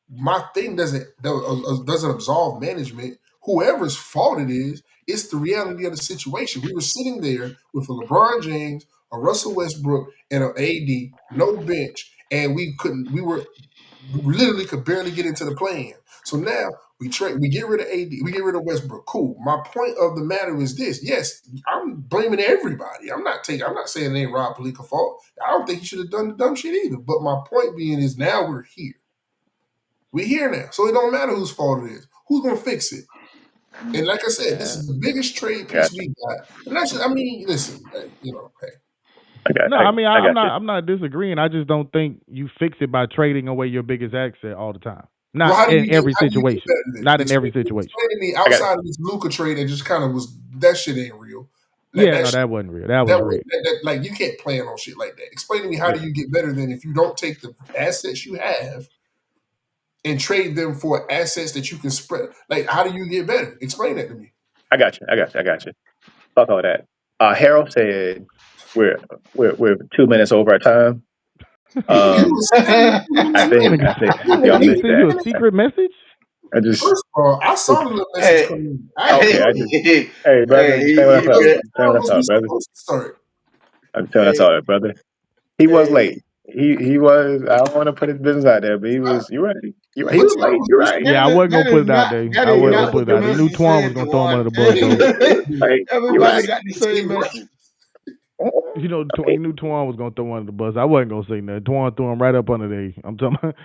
Speaker 1: my thing doesn't absolve management. Whoever's fault it is, it's the reality of the situation. We were sitting there with a LeBron James, a Russell Westbrook, and an AD, no bench, and we couldn't. We literally could barely get into the play-in. So now we get rid of AD, we get rid of Westbrook. Cool. My point of the matter is this: yes, I'm blaming everybody. I'm not saying it ain't Rob Pelinka's fault. I don't think he should have done the dumb shit either. But my point being is now we're here. We're here now, so it don't matter whose fault it is. Who's gonna fix it? And like I said, this
Speaker 4: Yeah.
Speaker 1: is the biggest trade piece
Speaker 3: gotcha.
Speaker 1: we got. And that's I mean, listen, hey,
Speaker 3: I got
Speaker 4: No, I mean
Speaker 3: I
Speaker 4: I'm
Speaker 3: got you.
Speaker 4: not I'm not disagreeing. I just don't think you fix it by trading away your biggest asset all the time.
Speaker 1: well,
Speaker 4: Not in every
Speaker 1: how do you get
Speaker 4: situation.
Speaker 1: better than
Speaker 4: Not in every
Speaker 1: explain,
Speaker 4: situation.
Speaker 1: explain to me
Speaker 3: I got
Speaker 1: outside of this Luca trade that just kind of was that shit ain't real. Like
Speaker 4: Yeah,
Speaker 1: that
Speaker 4: no,
Speaker 1: shit
Speaker 4: that wasn't real. That was
Speaker 1: that was
Speaker 4: rigged.
Speaker 1: like you can't plan on shit like that. Explain to me how
Speaker 4: Yeah.
Speaker 1: do you get better than if you don't take the assets you have and trade them for assets that you can spread. Like how do you get better? Explain that to me.
Speaker 3: I got you. I got you. I got you. Fuck all that. Harold said we're we're 2 minutes over our time.
Speaker 1: Nigga, you was 7 minutes in.
Speaker 3: I
Speaker 4: Nigga,
Speaker 3: think
Speaker 1: You
Speaker 3: y'all
Speaker 1: was
Speaker 4: nigga
Speaker 3: missed
Speaker 4: send
Speaker 1: 8
Speaker 4: you a
Speaker 3: that.
Speaker 1: minutes.
Speaker 4: secret message?
Speaker 3: I just
Speaker 1: First of all, I saw the little message
Speaker 2: hey,
Speaker 1: come in. I ain't
Speaker 3: okay.
Speaker 1: know
Speaker 3: I
Speaker 1: it
Speaker 3: just
Speaker 2: hey,
Speaker 3: hey brother,
Speaker 2: hey,
Speaker 3: just tell me what I
Speaker 2: he
Speaker 3: thought.
Speaker 2: good.
Speaker 1: was
Speaker 3: Just tell me what I
Speaker 1: we
Speaker 3: thought, brother.
Speaker 1: supposed to start.
Speaker 3: I'm telling that's
Speaker 2: Hey,
Speaker 3: all right, brother. He was
Speaker 2: hey,
Speaker 3: late. He was. I don't want to put his business out there, but he
Speaker 1: I,
Speaker 3: was. You're right. You're right. He
Speaker 1: what
Speaker 3: was
Speaker 1: time
Speaker 3: late.
Speaker 1: was
Speaker 3: You're
Speaker 1: this?
Speaker 3: right.
Speaker 4: Yeah, I wasn't gonna put it out there.
Speaker 2: that
Speaker 4: I
Speaker 2: is
Speaker 3: He
Speaker 4: wasn't gonna
Speaker 2: not
Speaker 3: was.
Speaker 4: put
Speaker 2: what
Speaker 4: it
Speaker 2: the
Speaker 4: out there. You knew
Speaker 2: message
Speaker 4: Twan was
Speaker 2: said,
Speaker 4: gonna throw him under
Speaker 2: Dewan.
Speaker 4: the bus
Speaker 1: Nigga,
Speaker 4: though.
Speaker 3: Like you're
Speaker 2: Everybody
Speaker 3: right.
Speaker 2: got the
Speaker 1: say
Speaker 2: same
Speaker 1: right.
Speaker 2: message.
Speaker 4: You knew Twan was gonna throw him under the bus. I wasn't gonna say nothing. Twan threw him right up under there. I'm talking about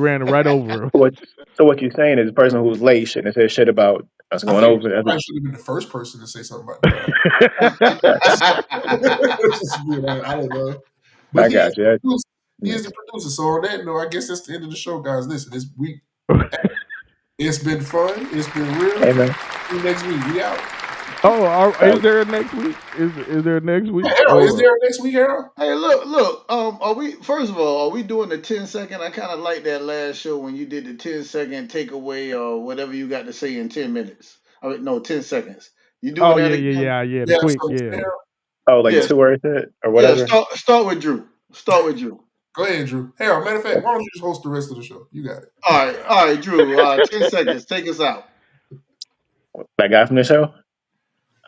Speaker 4: ran right over him.
Speaker 3: So what? So what you're saying is the person who was late shouldn't have said shit about us
Speaker 1: I
Speaker 3: going
Speaker 1: think
Speaker 3: over. That's what,
Speaker 1: I should have been the first person to say something about the time.
Speaker 3: gotcha.
Speaker 1: Just being I don't know. But
Speaker 3: I
Speaker 1: he is
Speaker 3: got you.
Speaker 1: the producer. He is the producer. So on that note, I guess that's the end of the show, guys. Listen, this week it's been fun. It's been real.
Speaker 3: Hey man.
Speaker 1: See you next week. We out.
Speaker 4: Is there a next week? Is there a next
Speaker 1: Hey,
Speaker 4: week?
Speaker 1: Harold, is
Speaker 4: Or
Speaker 1: there a next week, Harold?
Speaker 2: Hey, look. Are we? First of all, are we doing the 10 second? I kind of like that last show when you did the 10 second takeaway or whatever you got to say in 10 minutes. I mean, no, 10 seconds. You doing
Speaker 4: oh
Speaker 2: that
Speaker 4: yeah
Speaker 2: again?
Speaker 4: the
Speaker 1: Yeah,
Speaker 4: quick
Speaker 1: so
Speaker 4: yeah.
Speaker 1: Harold,
Speaker 3: Oh, like
Speaker 2: Yes.
Speaker 3: 2 words it or
Speaker 2: Yeah.
Speaker 3: whatever.
Speaker 2: Start with Drew. Start with Drew.
Speaker 1: go ahead, Drew. Harold, matter of fact, why don't you just host the rest of the show? You got it.
Speaker 2: All right, Drew. 10 seconds. Take us out.
Speaker 3: That guy from the show.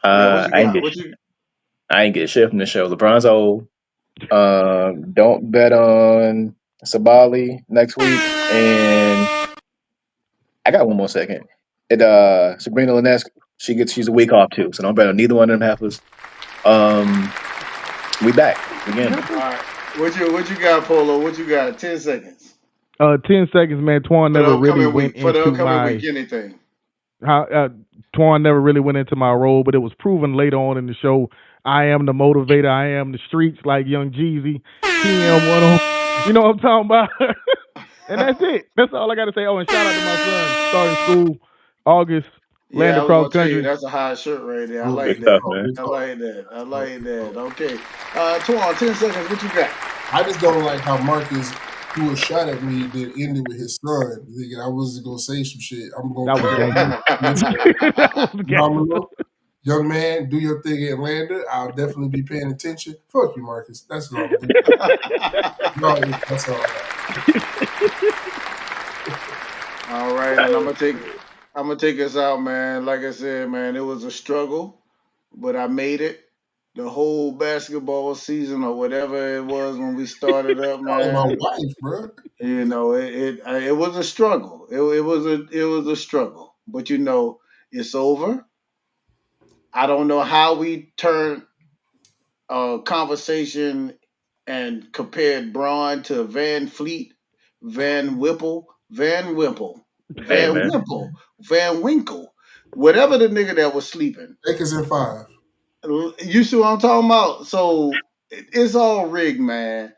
Speaker 2: Yeah. What you
Speaker 3: I ain't
Speaker 2: got?
Speaker 3: get.
Speaker 2: What you?
Speaker 3: I ain't get shit from the show. LeBron's old. Don't bet on Sabali next week. And I got one more second. Sabrina Linescu, she's a week off too, so don't bet on neither one of them heifers. We back again.
Speaker 2: All right. What you got, Polo? What you got? 10 seconds
Speaker 4: 10 seconds, man. Twan
Speaker 2: for the
Speaker 4: never really
Speaker 2: upcoming
Speaker 4: went
Speaker 2: week. For the
Speaker 4: into
Speaker 2: upcoming week,
Speaker 4: my
Speaker 2: anything.
Speaker 4: how Twan never really went into my role, but it was proven later on in the show. I am the motivator. I am the streets, like Young Jeezy. TM 10. You know what I'm talking about? And that's it. That's all I got to say. Oh, and shout out to my son starting school August, land
Speaker 2: Yeah, I was
Speaker 4: across
Speaker 2: gonna tell you
Speaker 4: country.
Speaker 2: that's a high shirt right there. I
Speaker 1: Good,
Speaker 3: Good
Speaker 2: like
Speaker 1: good
Speaker 3: stuff,
Speaker 2: that.
Speaker 1: talk,
Speaker 3: man.
Speaker 1: good
Speaker 2: I
Speaker 1: talk.
Speaker 2: like that. I
Speaker 1: Good
Speaker 2: like that.
Speaker 1: talk.
Speaker 2: Okay. Twan, 10 seconds. What you got?
Speaker 1: I just don't like how Marcus threw a shot at me that ended with his son. Thinking I was gonna say some shit. I'm gonna
Speaker 4: That was
Speaker 1: correct
Speaker 4: gangster.
Speaker 1: you. Listen,
Speaker 4: That was gangster.
Speaker 1: phenomenal. Young man, do your thing in Atlanta. I'll definitely be paying attention. Fuck you, Marcus. That's all I'm gonna do. No, that's all I got.
Speaker 2: All right, and I'm gonna take us out, man. Like I said, man, it was a struggle, but I made it. The whole basketball season or whatever it was when we started up,
Speaker 1: Calling my
Speaker 2: man.
Speaker 1: wife, bro.
Speaker 2: It was a struggle. It was a struggle, but it's over. I don't know how we turned a conversation and compared Braun to Van Fleet, Van Whipple, Van Wimple,
Speaker 3: Hey,
Speaker 2: Van
Speaker 3: man.
Speaker 2: Wimple, Van Winkle, whatever the nigga that was sleeping.
Speaker 1: Lakers in 5.
Speaker 2: You see what I'm talking about? So it's all rigged, man.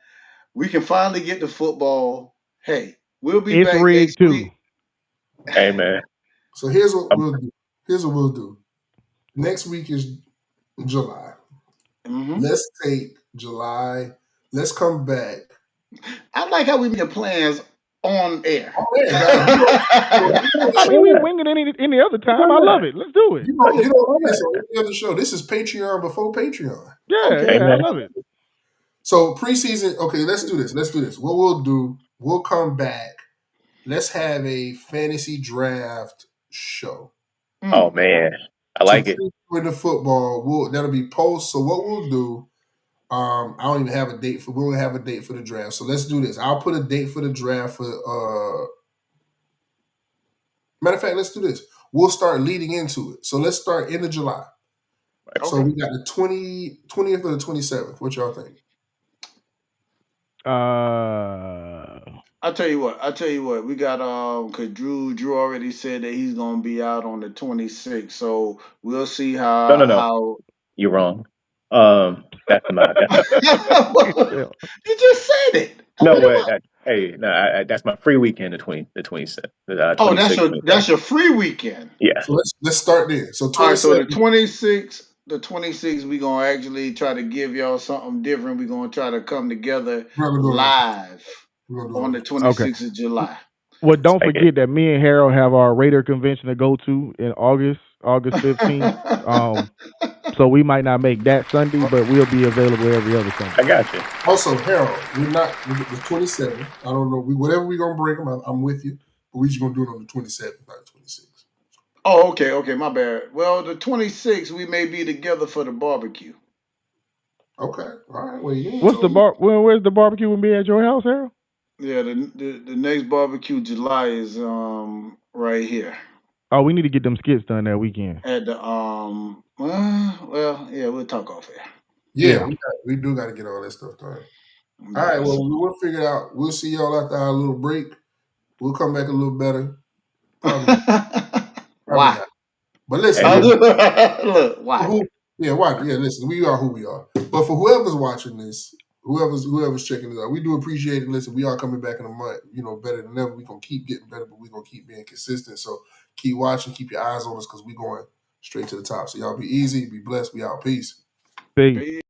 Speaker 2: We can finally get to football. Hey, we'll be
Speaker 4: It's
Speaker 2: back next
Speaker 4: rigged too.
Speaker 2: week.
Speaker 3: Hey, man.
Speaker 1: So here's what
Speaker 3: I'm,
Speaker 1: we'll do. Here's what we'll do. Next week is July.
Speaker 2: hmm
Speaker 1: Let's take July. Let's come back.
Speaker 2: I like how we make plans on air.
Speaker 1: Oh man, guys, we on the
Speaker 4: I mean,
Speaker 1: show.
Speaker 4: we wing it any other time. I love it. Let's do it.
Speaker 3: oh, yeah,
Speaker 1: You don't
Speaker 3: all
Speaker 1: do this
Speaker 3: right.
Speaker 1: on any other show. This is Patreon before Patreon.
Speaker 4: Yeah,
Speaker 3: Hey,
Speaker 2: Okay.
Speaker 4: yeah, I
Speaker 3: man.
Speaker 4: love it.
Speaker 1: So preseason, okay, let's do this. Let's do this. What we'll do, we'll come back. Let's have a fantasy draft show
Speaker 3: Oh,
Speaker 2: Mm.
Speaker 3: man. I
Speaker 1: to
Speaker 3: like it.
Speaker 1: preview the football. That'll be post. So what we'll do, I don't even have a date for. We don't have a date for the draft. So let's do this. I'll put a date for the draft for. Matter of fact, let's do this. We'll start leading into it. So let's start end of July. So
Speaker 2: Okay.
Speaker 1: we got the 20th or the 27th. What y'all think?
Speaker 4: Uh,
Speaker 2: I tell you what. We got cause Drew already said that he's gonna be out on the 26th. So we'll see
Speaker 3: No, no,
Speaker 2: how
Speaker 3: no.
Speaker 2: how
Speaker 3: You're wrong. That's my
Speaker 4: yeah.
Speaker 2: you just said it.
Speaker 3: no way. Hey, no, that's my free weekend. The 27th,
Speaker 2: Oh, that's
Speaker 3: 26th,
Speaker 2: your
Speaker 3: 27th.
Speaker 2: that's your free weekend.
Speaker 3: Yeah,
Speaker 1: So let's start there. So
Speaker 2: All right, so
Speaker 1: 27th,
Speaker 2: the 26th, we gonna actually try to give y'all something different. We're gonna try to come together
Speaker 1: we're gonna do it on the 26th.
Speaker 2: live
Speaker 1: We're gonna do it
Speaker 2: on
Speaker 1: on
Speaker 2: the
Speaker 1: the
Speaker 4: Okay.
Speaker 2: 26th of July.
Speaker 4: Well, don't
Speaker 3: like it.
Speaker 4: forget that me and Harold have our Raider convention to go to in August 15th. So we might not make that Sunday,
Speaker 1: 26th.
Speaker 4: but we'll be available every other Sunday.
Speaker 3: I got you.
Speaker 1: Also, Harold, we're not the 27th. I don't know. Whatever we're gonna break them, I'm with you. But we just gonna do it on the 27th, not the 26th.
Speaker 2: Oh, okay, my bad. Well, the 26th, we may be together for the barbecue.
Speaker 1: Okay. All right. Well, you ain't
Speaker 4: What's the
Speaker 1: told me.
Speaker 4: bar? Where's the barbecue gonna be at your house, Harold?
Speaker 2: Yeah, the next barbecue July is right here
Speaker 4: Oh, we need to get them skits done that weekend.
Speaker 2: at the yeah, we'll talk off air.
Speaker 1: Yeah,
Speaker 4: Yeah.
Speaker 1: we do got to get all that stuff done. All right.
Speaker 2: Yeah,
Speaker 1: Well,
Speaker 2: so
Speaker 1: we'll figure it out. We'll see y'all after our little break. We'll come back a little better. Probably, probably
Speaker 2: why?
Speaker 1: not. But listen,
Speaker 3: Hey,
Speaker 2: I
Speaker 1: look,
Speaker 3: man.
Speaker 2: look, why?
Speaker 1: who, yeah, why? Yeah, listen, we are who we are. But for whoever's watching this, whoever's checking it out, we do appreciate it. Listen, we are coming back in a month, better than ever. We're gonna keep getting better, but we're gonna keep being consistent. So keep watching, keep your eyes on us because we're going straight to the top. So y'all be easy, be blessed, we out. Peace.
Speaker 4: Peace.
Speaker 2: Peace.